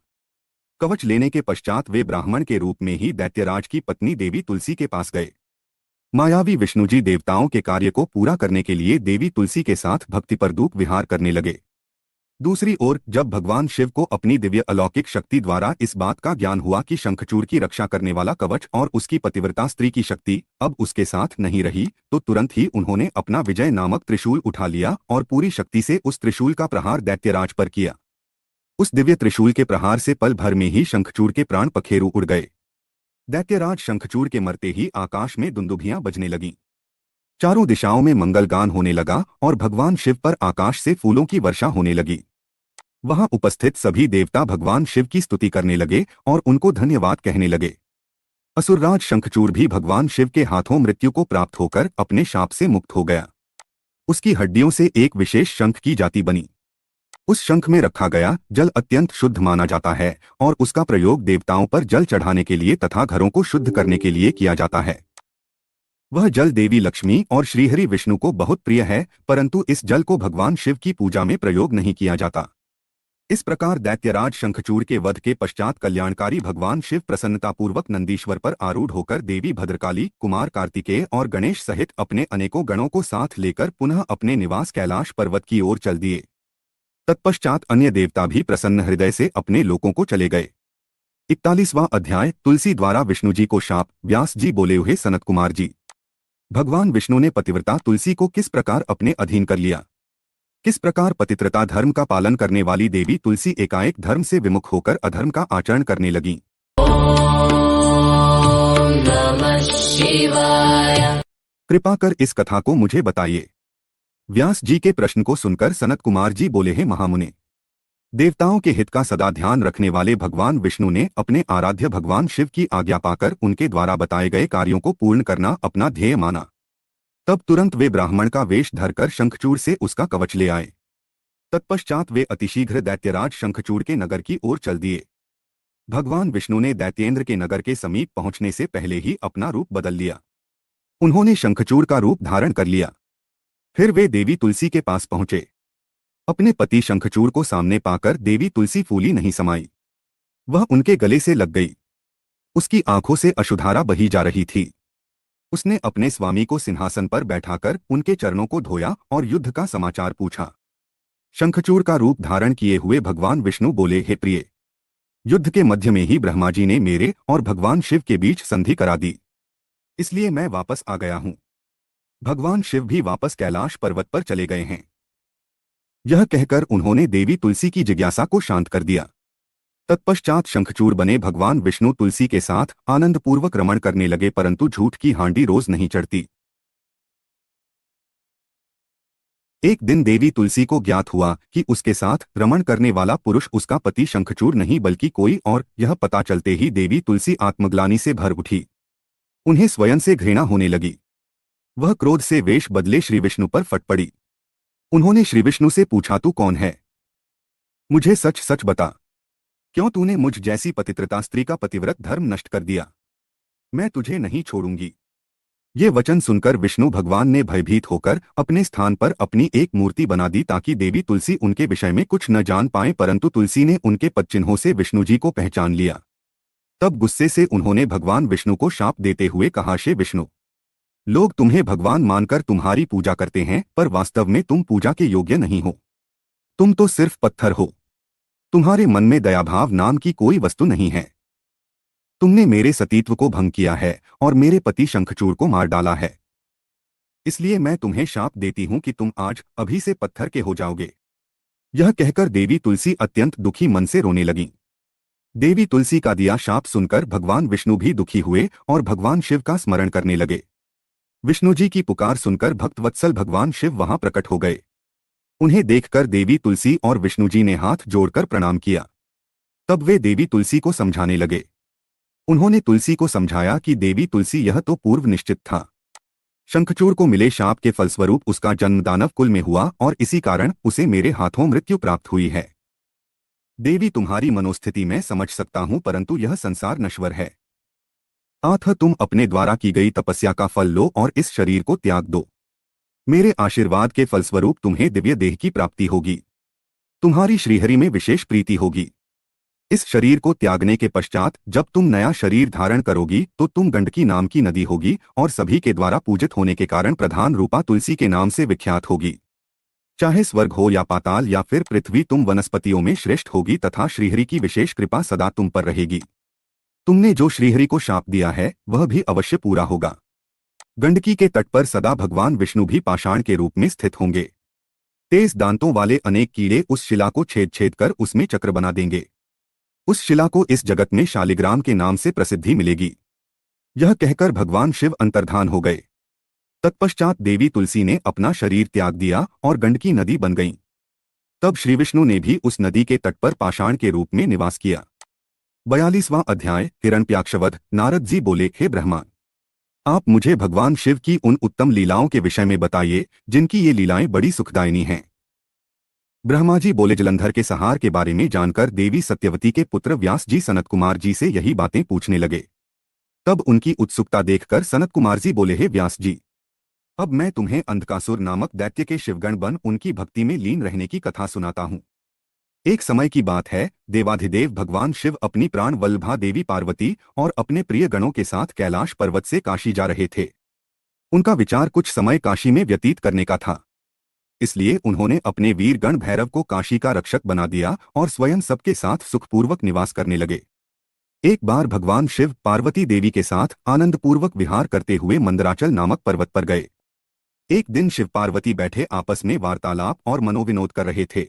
कवच लेने के पश्चात वे ब्राह्मण के रूप में ही दैत्यराज की पत्नी देवी तुलसी के पास गए। मायावी विष्णु जी देवताओं के कार्य को पूरा करने के लिए देवी तुलसी के साथ भक्तिपरदूप विहार करने लगे। दूसरी ओर जब भगवान शिव को अपनी दिव्य अलौकिक शक्ति द्वारा इस बात का ज्ञान हुआ कि शंखचूड़ की रक्षा करने वाला कवच और उसकी पतिव्रता स्त्री की शक्ति अब उसके साथ नहीं रही, तो तुरंत ही उन्होंने अपना विजय नामक त्रिशूल उठा लिया और पूरी शक्ति से उस त्रिशूल का प्रहार दैत्यराज पर किया। उस दिव्य त्रिशूल के प्रहार से पल भर में ही शंखचूड़ के प्राण पखेरु उड़ गए। दैत्यराज शंखचूड़ के मरते ही आकाश में दुंदुभियां बजने लगीं। चारों दिशाओं में मंगलगान होने लगा और भगवान शिव पर आकाश से फूलों की वर्षा होने लगी। वहां उपस्थित सभी देवता भगवान शिव की स्तुति करने लगे और उनको धन्यवाद कहने लगे। असुरराज शंखचूड़ भी भगवान शिव के हाथों मृत्यु को प्राप्त होकर अपने शाप से मुक्त हो गया। उसकी हड्डियों से एक विशेष शंख की जाति बनी। उस शंख में रखा गया जल अत्यंत शुद्ध माना जाता है और उसका प्रयोग देवताओं पर जल चढ़ाने के लिए तथा घरों को शुद्ध करने के लिए किया जाता है। वह जल देवी लक्ष्मी और श्रीहरि विष्णु को बहुत प्रिय है, परंतु इस जल को भगवान शिव की पूजा में प्रयोग नहीं किया जाता। इस प्रकार दैत्यराज शंखचूड़ के वध के पश्चात कल्याणकारी भगवान शिव प्रसन्नतापूर्वक नंदीश्वर पर आरूढ़ होकर देवी भद्रकाली, कुमार कार्तिकेय और गणेश सहित अपने अनेकों गणों को साथ लेकर पुनः अपने निवास कैलाश पर्वत की ओर चल दिए। तत्पश्चात अन्य देवता भी प्रसन्न हृदय से अपने लोकों को चले गए। 41वां अध्याय तुलसी द्वारा विष्णु जी को शाप। व्यास जी बोले, हुए सनत कुमार जी, भगवान विष्णु ने पतिव्रता तुलसी को किस प्रकार अपने अधीन कर लिया। किस प्रकार पतिव्रता धर्म का पालन करने वाली देवी तुलसी एकाएक धर्म से विमुख होकर अधर्म का आचरण करने लगी। ॐ नमः शिवाय। कृपा कर इस कथा को मुझे बताइए। व्यास जी के प्रश्न को सुनकर सनत कुमार जी बोले, हैं महामुने, देवताओं के हित का सदा ध्यान रखने वाले भगवान विष्णु ने अपने आराध्य भगवान शिव की आज्ञा पाकर उनके द्वारा बताए गए कार्यों को पूर्ण करना अपना ध्येय माना। तब तुरंत वे ब्राह्मण का वेश धरकर शंखचूड़ से उसका कवच ले आए। तत्पश्चात वे अतिशीघ्र दैत्यराज शंखचूड़ के नगर की ओर चल दिए। भगवान विष्णु ने दैत्येंद्र के नगर के समीप पहुंचने से पहले ही अपना रूप बदल लिया। उन्होंने शंखचूड़ का रूप धारण कर लिया। फिर वे देवी तुलसी के पास पहुंचे। अपने पति शंखचूड़ को सामने पाकर देवी तुलसी फूली नहीं समाई। वह उनके गले से लग गई। उसकी आंखों से अश्रुधारा बही जा रही थी। उसने अपने स्वामी को सिंहासन पर बैठाकर उनके चरणों को धोया और युद्ध का समाचार पूछा। शंखचूड़ का रूप धारण किए हुए भगवान विष्णु बोले, हे प्रिय, युद्ध के मध्य में ही ब्रह्मा जी ने मेरे और भगवान शिव के बीच संधि करा दी, इसलिए मैं वापस आ गया हूं। भगवान शिव भी वापस कैलाश पर्वत पर चले गए हैं। यह कहकर उन्होंने देवी तुलसी की जिज्ञासा को शांत कर दिया। तत्पश्चात शंखचूड़ बने भगवान विष्णु तुलसी के साथ आनंदपूर्वक रमण करने लगे, परंतु झूठ की हांडी रोज नहीं चढ़ती। एक दिन देवी तुलसी को ज्ञात हुआ कि उसके साथ रमण करने वाला पुरुष उसका पति शंखचूड़ नहीं बल्कि कोई और। यह पता चलते ही देवी तुलसी आत्मग्लानि से भर उठी। उन्हें स्वयं से घृणा होने लगी। वह क्रोध से वेश बदले श्री विष्णु पर फट पड़ी। उन्होंने श्री विष्णु से पूछा, तू कौन है? मुझे सच सच बता, क्यों तूने मुझ जैसी पतिव्रता स्त्री का पतिव्रत धर्म नष्ट कर दिया? मैं तुझे नहीं छोड़ूंगी। ये वचन सुनकर विष्णु भगवान ने भयभीत होकर अपने स्थान पर अपनी एक मूर्ति बना दी ताकि देवी तुलसी उनके विषय में कुछ न जान पाए, परंतु तुलसी ने उनके पदचिन्हों से विष्णु जी को पहचान लिया। तब गुस्से से उन्होंने भगवान विष्णु को शाप देते हुए कहा, शे विष्णु, लोग तुम्हें भगवान मानकर तुम्हारी पूजा करते हैं, पर वास्तव में तुम पूजा के योग्य नहीं हो। तुम तो सिर्फ पत्थर हो। तुम्हारे मन में दयाभाव नाम की कोई वस्तु नहीं है। तुमने मेरे सतीत्व को भंग किया है और मेरे पति शंखचूड़ को मार डाला है। इसलिए मैं तुम्हें शाप देती हूं कि तुम आज अभी से पत्थर के हो जाओगे। यह कहकर देवी तुलसी अत्यंत दुखी मन से रोने लगी। देवी तुलसी का दिया शाप सुनकर भगवान विष्णु भी दुखी हुए और भगवान शिव का स्मरण करने लगे। विष्णु जी की पुकार सुनकर भक्तवत्सल भगवान शिव वहां प्रकट हो गए। उन्हें देखकर देवी तुलसी और विष्णु जी ने हाथ जोड़कर प्रणाम किया। तब वे देवी तुलसी को समझाने लगे। उन्होंने तुलसी को समझाया कि देवी तुलसी, यह तो पूर्व निश्चित था। शंखचूड़ को मिले शाप के फलस्वरूप उसका जन्म दानव कुल में हुआ और इसी कारण उसे मेरे हाथों मृत्यु प्राप्त हुई है। देवी, तुम्हारी मनोस्थिति मैं समझ सकता हूं, परंतु यह संसार नश्वर है। अतः तुम अपने द्वारा की गई तपस्या का फल लो और इस शरीर को त्याग दो। मेरे आशीर्वाद के फलस्वरूप तुम्हें दिव्य देह की प्राप्ति होगी। तुम्हारी श्रीहरि में विशेष प्रीति होगी। इस शरीर को त्यागने के पश्चात जब तुम नया शरीर धारण करोगी तो तुम गंडकी नाम की नदी होगी और सभी के द्वारा पूजित होने के कारण प्रधान रूपा तुलसी के नाम से विख्यात होगी। चाहे स्वर्ग हो या पाताल या फिर पृथ्वी, तुम वनस्पतियों में श्रेष्ठ होगी तथा श्रीहरि की विशेष कृपा सदा तुम पर रहेगी। तुमने जो श्रीहरि को शाप दिया है वह भी अवश्य पूरा होगा। गंडकी के तट पर सदा भगवान विष्णु भी पाषाण के रूप में स्थित होंगे। तेज दांतों वाले अनेक कीड़े उस शिला को छेद छेद कर उसमें चक्र बना देंगे। उस शिला को इस जगत में शालिग्राम के नाम से प्रसिद्धि मिलेगी। यह कहकर भगवान शिव अंतर्धान हो गए। तत्पश्चात देवी तुलसी ने अपना शरीर त्याग दिया और गंडकी नदी बन गई। तब श्री विष्णु ने भी उस नदी के तट पर पाषाण के रूप में निवास किया। 42वां अध्याय हिरण्यप्याक्षवध। नारद जी बोले, हे ब्रह्मा, आप मुझे भगवान शिव की उन उत्तम लीलाओं के विषय में बताइए जिनकी ये लीलाएं बड़ी सुखदायिनी हैं। ब्रह्मा जी बोले, जलंधर के सहार के बारे में जानकर देवी सत्यवती के पुत्र व्यास जी सनत कुमार जी से यही बातें पूछने लगे। तब उनकी उत्सुकता देखकर सनत कुमार जी बोले, हे व्यास जी, अब मैं तुम्हें अंधकासुर नामक दैत्य के शिवगण बन उनकी भक्ति में लीन रहने की कथा सुनाता हूँ। एक समय की बात है, देवाधिदेव भगवान शिव अपनी प्राण वल्लभा देवी पार्वती और अपने प्रिय गणों के साथ कैलाश पर्वत से काशी जा रहे थे। उनका विचार कुछ समय काशी में व्यतीत करने का था। इसलिए उन्होंने अपने वीर गण भैरव को काशी का रक्षक बना दिया और स्वयं सबके साथ सुखपूर्वक निवास करने लगे। एक बार भगवान शिव पार्वती देवी के साथ आनंदपूर्वक विहार करते हुए मंदराचल नामक पर्वत पर गए। एक दिन शिव पार्वती बैठे आपस में वार्तालाप और मनोविनोद कर रहे थे।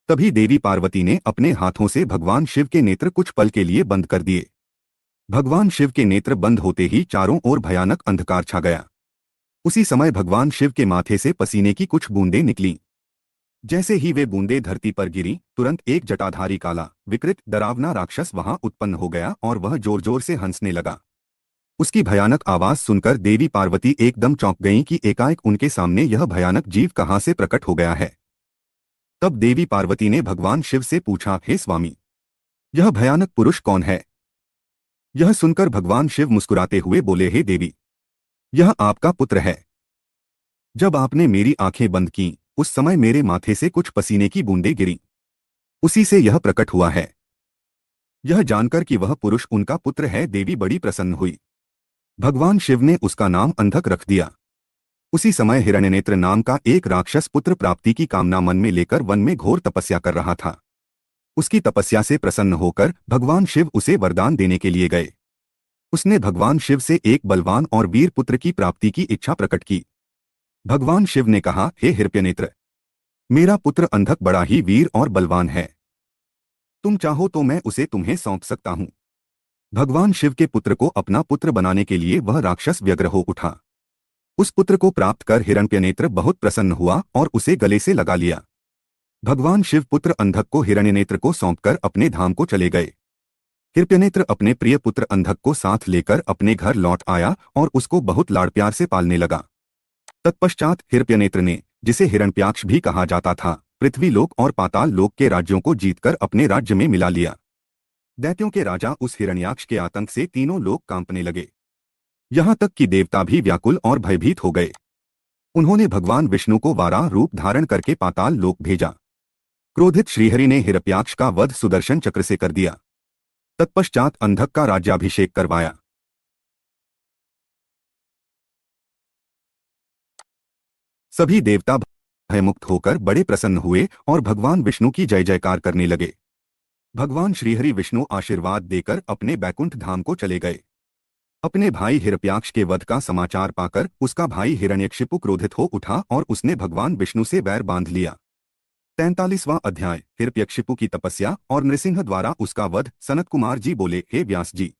तभी देवी पार्वती ने अपने हाथों से भगवान शिव के नेत्र कुछ पल के लिए बंद कर दिए। भगवान शिव के नेत्र बंद होते ही चारों ओर भयानक अंधकार छा गया। उसी समय भगवान शिव के माथे से पसीने की कुछ बूंदें निकलीं। जैसे ही वे बूंदें धरती पर गिरी, तुरंत एक जटाधारी काला विकृत डरावना राक्षस वहां उत्पन्न हो गया और वह जोर जोर से हंसने लगा। उसकी भयानक आवाज सुनकर देवी पार्वती एकदम चौंक गईं कि एकाएक उनके सामने यह भयानक जीव कहां से प्रकट हो गया है। तब देवी पार्वती ने भगवान शिव से पूछा, हे स्वामी, यह भयानक पुरुष कौन है? यह सुनकर भगवान शिव मुस्कुराते हुए बोले, हे देवी, यह आपका पुत्र है। जब आपने मेरी आंखें बंद की, उस समय मेरे माथे से कुछ पसीने की बूंदें गिरी, उसी से यह प्रकट हुआ है। यह जानकर कि वह पुरुष उनका पुत्र है, देवी बड़ी प्रसन्न हुई। भगवान शिव ने उसका नाम अंधक रख दिया। उसी समय हिरण्यनेत्र नाम का एक राक्षस पुत्र प्राप्ति की कामना मन में लेकर वन में घोर तपस्या कर रहा था। उसकी तपस्या से प्रसन्न होकर भगवान शिव उसे वरदान देने के लिए गए। उसने भगवान शिव से एक बलवान और वीर पुत्र की प्राप्ति की इच्छा प्रकट की। भगवान शिव ने कहा, हे हिरण्यनेत्र, मेरा पुत्र अंधक बड़ा ही वीर और बलवान है। तुम चाहो तो मैं उसे तुम्हें सौंप सकता हूं। भगवान शिव के पुत्र को अपना पुत्र बनाने के लिए वह राक्षस व्यग्र हो उठा। उस पुत्र को प्राप्त कर हिरण्यनेत्र बहुत प्रसन्न हुआ और उसे गले से लगा लिया। भगवान शिव पुत्र अंधक को हिरण्यनेत्र को सौंपकर अपने धाम को चले गए। हिरण्यनेत्र अपने प्रिय पुत्र अंधक को साथ लेकर अपने घर लौट आया और उसको बहुत लाड़ प्यार से पालने लगा। तत्पश्चात हिरण्यनेत्र ने, जिसे हिरण्यप्याक्ष भी कहा जाता था, पृथ्वी लोक और पाताल लोक के राज्यों को जीतकर अपने राज्य में मिला लिया। दैत्यों के राजा उस हिरण्याक्ष के आतंक से तीनों लोग कांपने लगे। यहां तक कि देवता भी व्याकुल और भयभीत हो गए। उन्होंने भगवान विष्णु को वाराह रूप धारण करके पाताल लोक भेजा। क्रोधित श्रीहरि ने हिरण्याक्ष का वध सुदर्शन चक्र से कर दिया। तत्पश्चात अंधक का राज्याभिषेक करवाया। सभी देवता भयमुक्त होकर बड़े प्रसन्न हुए और भगवान विष्णु की जय जयकार करने लगे। भगवान श्रीहरि विष्णु आशीर्वाद देकर अपने बैकुंठ धाम को चले गए। अपने भाई हिरण्याक्ष के वध का समाचार पाकर उसका भाई हिरण्यकशिपु क्रोधित हो उठा और उसने भगवान विष्णु से वैर बांध लिया। 43वां अध्याय, हिरण्यकशिपु की तपस्या और नृसिंह द्वारा उसका वध। सनत कुमार जी बोले, हे व्यास जी,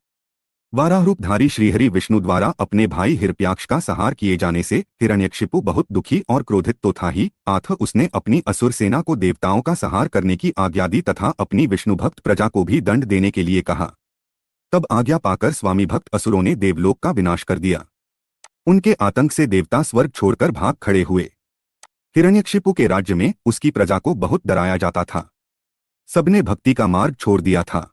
वाराह रूपधारी श्रीहरि विष्णु द्वारा अपने भाई हिरण्याक्ष का संहार किए जाने से हिरण्यकशिपु बहुत दुखी और क्रोधित तो था ही, आथ उसने अपनी असुर सेना को देवताओं का संहार करने की आज्ञा दी तथा अपनी विष्णु भक्त प्रजा को भी दंड देने के लिए कहा। तब आज्ञा पाकर स्वामी भक्त असुरों ने देवलोक का विनाश कर दिया। उनके आतंक से देवता स्वर्ग छोड़कर भाग खड़े हुए। हिरण्यकशिपु के राज्य में उसकी प्रजा को बहुत डराया जाता था। सबने भक्ति का मार्ग छोड़ दिया था।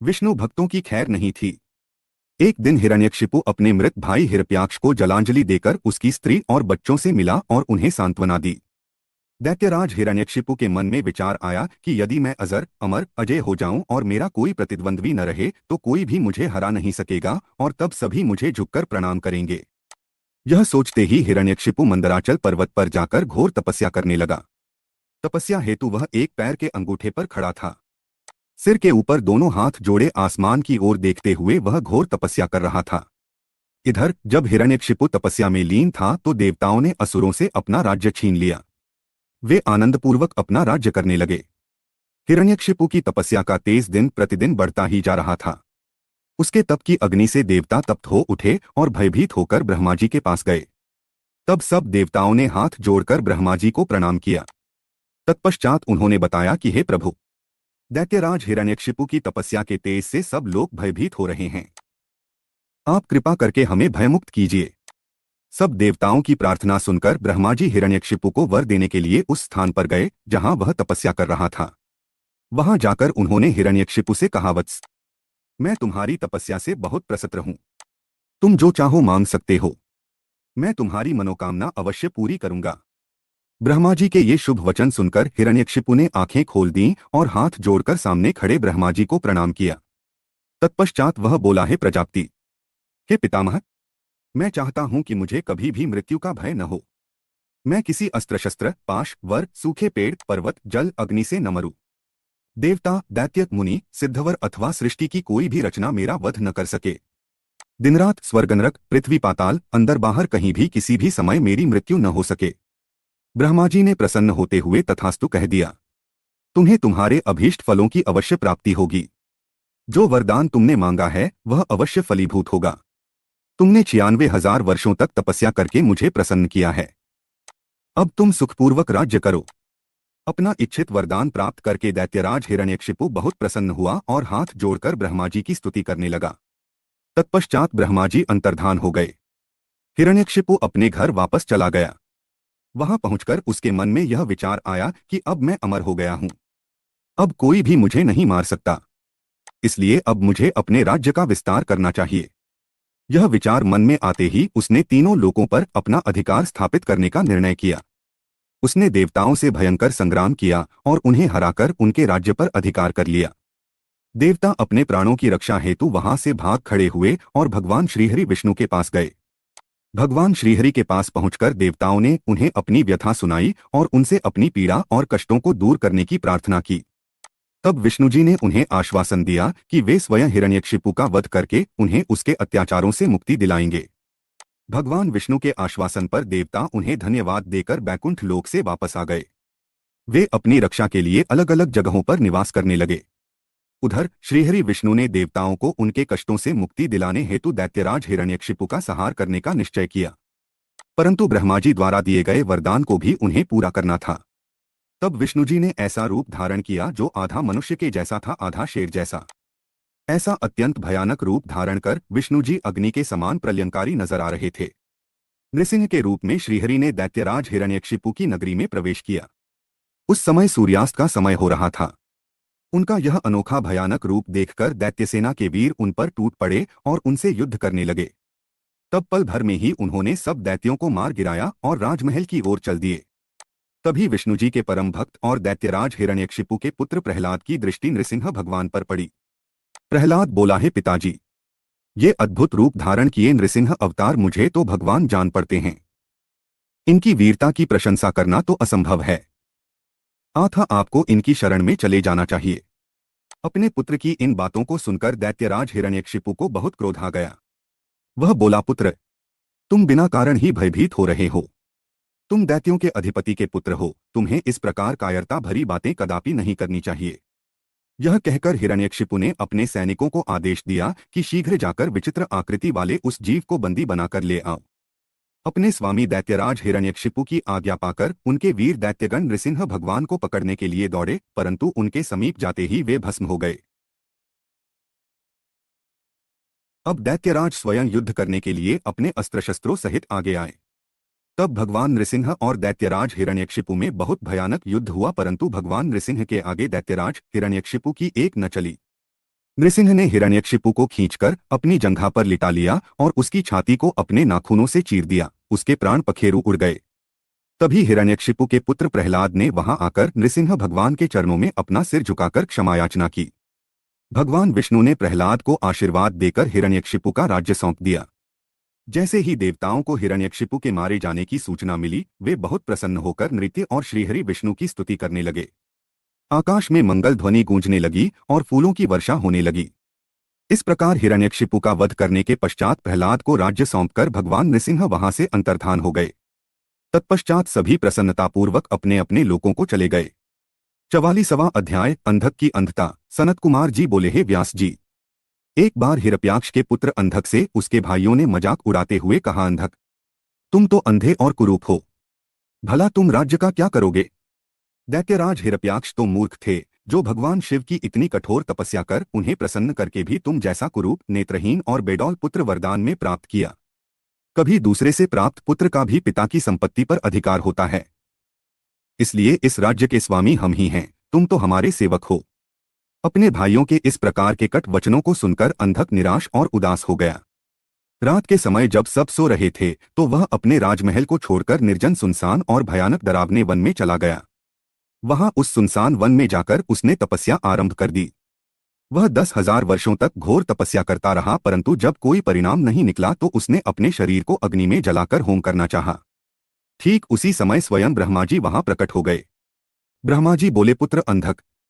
विष्णु भक्तों की खैर नहीं थी। एक दिन हिरण्यकशिपु अपने मृत भाई हिरण्याक्ष को जलांजलि देकर उसकी स्त्री और बच्चों से मिला और उन्हें सांत्वना दी। दैत्यराज हिरण्यकशिपु के मन में विचार आया कि यदि मैं अजर अमर अजय हो जाऊं और मेरा कोई प्रतिद्वंद्वी न रहे तो कोई भी मुझे हरा नहीं सकेगा और तब सभी मुझे झुककर प्रणाम करेंगे। यह सोचते ही हिरण्यकशिपु मंदराचल पर्वत पर जाकर घोर तपस्या करने लगा। तपस्या हेतु वह एक पैर के अंगूठे पर खड़ा था। सिर के ऊपर दोनों हाथ जोड़े आसमान की ओर देखते हुए वह घोर तपस्या कर रहा था। इधर जब हिरण्यकशिपु तपस्या में लीन था तो देवताओं ने असुरों से अपना राज्य छीन लिया। वे आनंदपूर्वक अपना राज्य करने लगे। हिरण्यकशिपु की तपस्या का तेज दिन प्रतिदिन बढ़ता ही जा रहा था। उसके तप की अग्नि से देवता तप्त हो उठे और भयभीत होकर ब्रह्मा जी के पास गए। तब सब देवताओं ने हाथ जोड़कर ब्रह्मा जी को प्रणाम किया। तत्पश्चात उन्होंने बताया कि हे प्रभु, दैत्यराज हिरण्यकशिपु की तपस्या के तेज से सब लोग भयभीत हो रहे हैं। आप कृपा करके हमें भयमुक्त कीजिए। सब देवताओं की प्रार्थना सुनकर ब्रह्मा जी हिरण्यकशिपु को वर देने के लिए उस स्थान पर गए जहां वह तपस्या कर रहा था। वहां जाकर उन्होंने हिरण्यकशिपु से कहा, वत्स, मैं तुम्हारी तपस्या से बहुत प्रसन्न हूं। तुम जो चाहो मांग सकते हो। मैं तुम्हारी मनोकामना अवश्य पूरी करूंगा। ब्रह्मा जी के ये शुभ वचन सुनकर हिरण्यकशिपु ने आंखें खोल दी और हाथ जोड़कर सामने खड़े ब्रह्मा जी को प्रणाम किया। तत्पश्चात वह बोला, हे प्रजापति, हे पितामह, मैं चाहता हूं कि मुझे कभी भी मृत्यु का भय न हो। मैं किसी अस्त्र शस्त्र, पाश, वर, सूखे पेड़, पर्वत, जल, अग्नि से न मरूं। देवता, दैत्य, मुनि, सिद्धवर अथवा सृष्टि की कोई भी रचना मेरा वध न कर सके। दिन रात स्वर्ग नरक, पृथ्वी पाताल, अंदर बाहर कहीं भी किसी भी समय मेरी मृत्यु न हो सके। ब्रह्मा जी ने प्रसन्न होते हुए तथास्तु कह दिया। तुम्हें तुम्हारे अभीष्ट फलों की अवश्य प्राप्ति होगी। जो वरदान तुमने मांगा है वह अवश्य फलीभूत होगा। तुमने 96,000 वर्षों तक तपस्या करके मुझे प्रसन्न किया है। अब तुम सुखपूर्वक राज्य करो। अपना इच्छित वरदान प्राप्त करके दैत्यराज हिरण्यकशिपु बहुत प्रसन्न हुआ और हाथ जोड़कर ब्रह्मा जी की स्तुति करने लगा। तत्पश्चात ब्रह्मा जी अंतर्धान हो गए। हिरण्यकशिपु अपने घर वापस चला गया। वहां पहुंचकर उसके मन में यह विचार आया कि अब मैं अमर हो गया हूं। अब कोई भी मुझे नहीं मार सकता। इसलिए अब मुझे अपने राज्य का विस्तार करना चाहिए। यह विचार मन में आते ही उसने तीनों लोकों पर अपना अधिकार स्थापित करने का निर्णय किया। उसने देवताओं से भयंकर संग्राम किया और उन्हें हराकर उनके राज्य पर अधिकार कर लिया। देवता अपने प्राणों की रक्षा हेतु वहां से भाग खड़े हुए और भगवान श्रीहरि विष्णु के पास गए। भगवान श्रीहरि के पास पहुंचकर देवताओं ने उन्हें अपनी व्यथा सुनाई और उनसे अपनी पीड़ा और कष्टों को दूर करने की प्रार्थना की। तब विष्णु जी ने उन्हें आश्वासन दिया कि वे स्वयं हिरण्यकशिपु का वध करके उन्हें उसके अत्याचारों से मुक्ति दिलाएंगे। भगवान विष्णु के आश्वासन पर देवता उन्हें धन्यवाद देकर बैकुंठ लोक से वापस आ गए। वे अपनी रक्षा के लिए अलग अलग जगहों पर निवास करने लगे। उधर श्रीहरि विष्णु ने देवताओं को उनके कष्टों से मुक्ति दिलाने हेतु दैत्यराज हिरण्यकशिपु का संहार करने का निश्चय किया, परंतु ब्रह्मा जी द्वारा दिए गए वरदान को भी उन्हें पूरा करना था। तब विष्णु जी ने ऐसा रूप धारण किया जो आधा मनुष्य के जैसा था, आधा शेर जैसा। ऐसा अत्यंत भयानक रूप धारण कर विष्णु जी अग्नि के समान प्रलयंकारी नजर आ रहे थे। नृसिंह के रूप में श्रीहरि ने दैत्यराज हिरण्यकशिपु की नगरी में प्रवेश किया। उस समय सूर्यास्त का समय हो रहा था। उनका यह अनोखा भयानक रूप देखकर दैत्यसेना के वीर उन पर टूट पड़े और उनसे युद्ध करने लगे। तब पल भर में ही उन्होंने सब दैत्यों को मार गिराया और राजमहल की ओर चल दिए। तभी विष्णु जी के परम भक्त और दैत्यराज हिरण्यकशिपु के पुत्र प्रहलाद की दृष्टि नृसिंह भगवान पर पड़ी। प्रहलाद बोला, हे पिताजी, ये अद्भुत रूप धारण किए नृसिंह अवतार मुझे तो भगवान जान पड़ते हैं। इनकी वीरता की प्रशंसा करना तो असंभव है। अतः आपको इनकी शरण में चले जाना चाहिए। अपने पुत्र की इन बातों को सुनकर दैत्यराज हिरण्यकशिपु को बहुत क्रोध आ गया। वह बोला, पुत्र, तुम बिना कारण ही भयभीत हो रहे हो। तुम दैत्यों के अधिपति के पुत्र हो, तुम्हें इस प्रकार कायरता भरी बातें कदापि नहीं करनी चाहिए। यह कहकर हिरण्यकशिपु ने अपने सैनिकों को आदेश दिया कि शीघ्र जाकर विचित्र आकृति वाले उस जीव को बंदी बनाकर ले आओ। अपने स्वामी दैत्यराज हिरण्यकशिपु की आज्ञा पाकर उनके वीर दैत्यगण नृसिंह भगवान को पकड़ने के लिए दौड़े, परंतु उनके समीप जाते ही वे भस्म हो गए। अब दैत्यराज स्वयं युद्ध करने के लिए अपने अस्त्र शस्त्रों सहित आगे आए। तब भगवान नृसिंह और दैत्यराज हिरण्यकशिपु में बहुत भयानक युद्ध हुआ, परंतु भगवान नृसिंह के आगे दैत्यराज हिरण्यकशिपु की एक न चली। नृसिंह ने हिरण्यकशिपु को खींचकर अपनी जंघा पर लिटा लिया और उसकी छाती को अपने नाखूनों से चीर दिया। उसके प्राण पखेरु उड़ गए। तभी हिरण्यकशिपु के पुत्र प्रहलाद ने वहां आकर नृसिंह भगवान के चरणों में अपना सिर झुकाकर क्षमा याचना की। भगवान विष्णु ने प्रहलाद को आशीर्वाद देकर हिरण्यकशिपु का राज्य सौंप दिया। जैसे ही देवताओं को हिरण्यकशिपु के मारे जाने की सूचना मिली, वे बहुत प्रसन्न होकर नृत्य और श्रीहरि विष्णु की स्तुति करने लगे। आकाश में मंगल ध्वनि गूंजने लगी और फूलों की वर्षा होने लगी। इस प्रकार हिरण्यकशिपु का वध करने के पश्चात प्रहलाद को राज्य सौंपकर भगवान नृसिंह वहां से अंतर्धान हो गए। तत्पश्चात सभी प्रसन्नतापूर्वक अपने अपने लोकों को चले गए। 44वां अध्याय, अंधक की अंधता। सनत कुमार जी बोले, हे व्यास जी, एक बार हिरण्याक्ष के पुत्र अंधक से उसके भाइयों ने मजाक उड़ाते हुए कहा, अंधक, तुम तो अंधे और कुरूप हो, भला तुम राज्य का क्या करोगे? दैत्यराज हिरण्याक्ष तो मूर्ख थे, जो भगवान शिव की इतनी कठोर तपस्या कर उन्हें प्रसन्न करके भी तुम जैसा कुरूप, नेत्रहीन और बेडौल पुत्र वरदान में प्राप्त किया। कभी दूसरे से प्राप्त पुत्र का भी पिता की संपत्ति पर अधिकार होता है। इसलिए इस राज्य के स्वामी हम ही हैं, तुम तो हमारे सेवक हो। अपने भाइयों के इस प्रकार के कट वचनों को सुनकर अंधक निराश और उदास हो गया। रात के समय जब सब सो रहे थे तो वह अपने राजमहल को छोड़कर निर्जन सुनसान और भयानक डरावने वन में चला गया। वहां उस सुनसान वन में जाकर उसने तपस्या आरंभ कर दी। वह 10,000 वर्षों तक घोर तपस्या करता रहा, परंतु जब कोई परिणाम नहीं निकला तो उसने अपने शरीर को अग्नि में जलाकर होम करना चाहा। ठीक उसी समय स्वयं ब्रह्मा जी वहां प्रकट हो गए। ब्रह्मा जी बोले, पुत्र अंधक,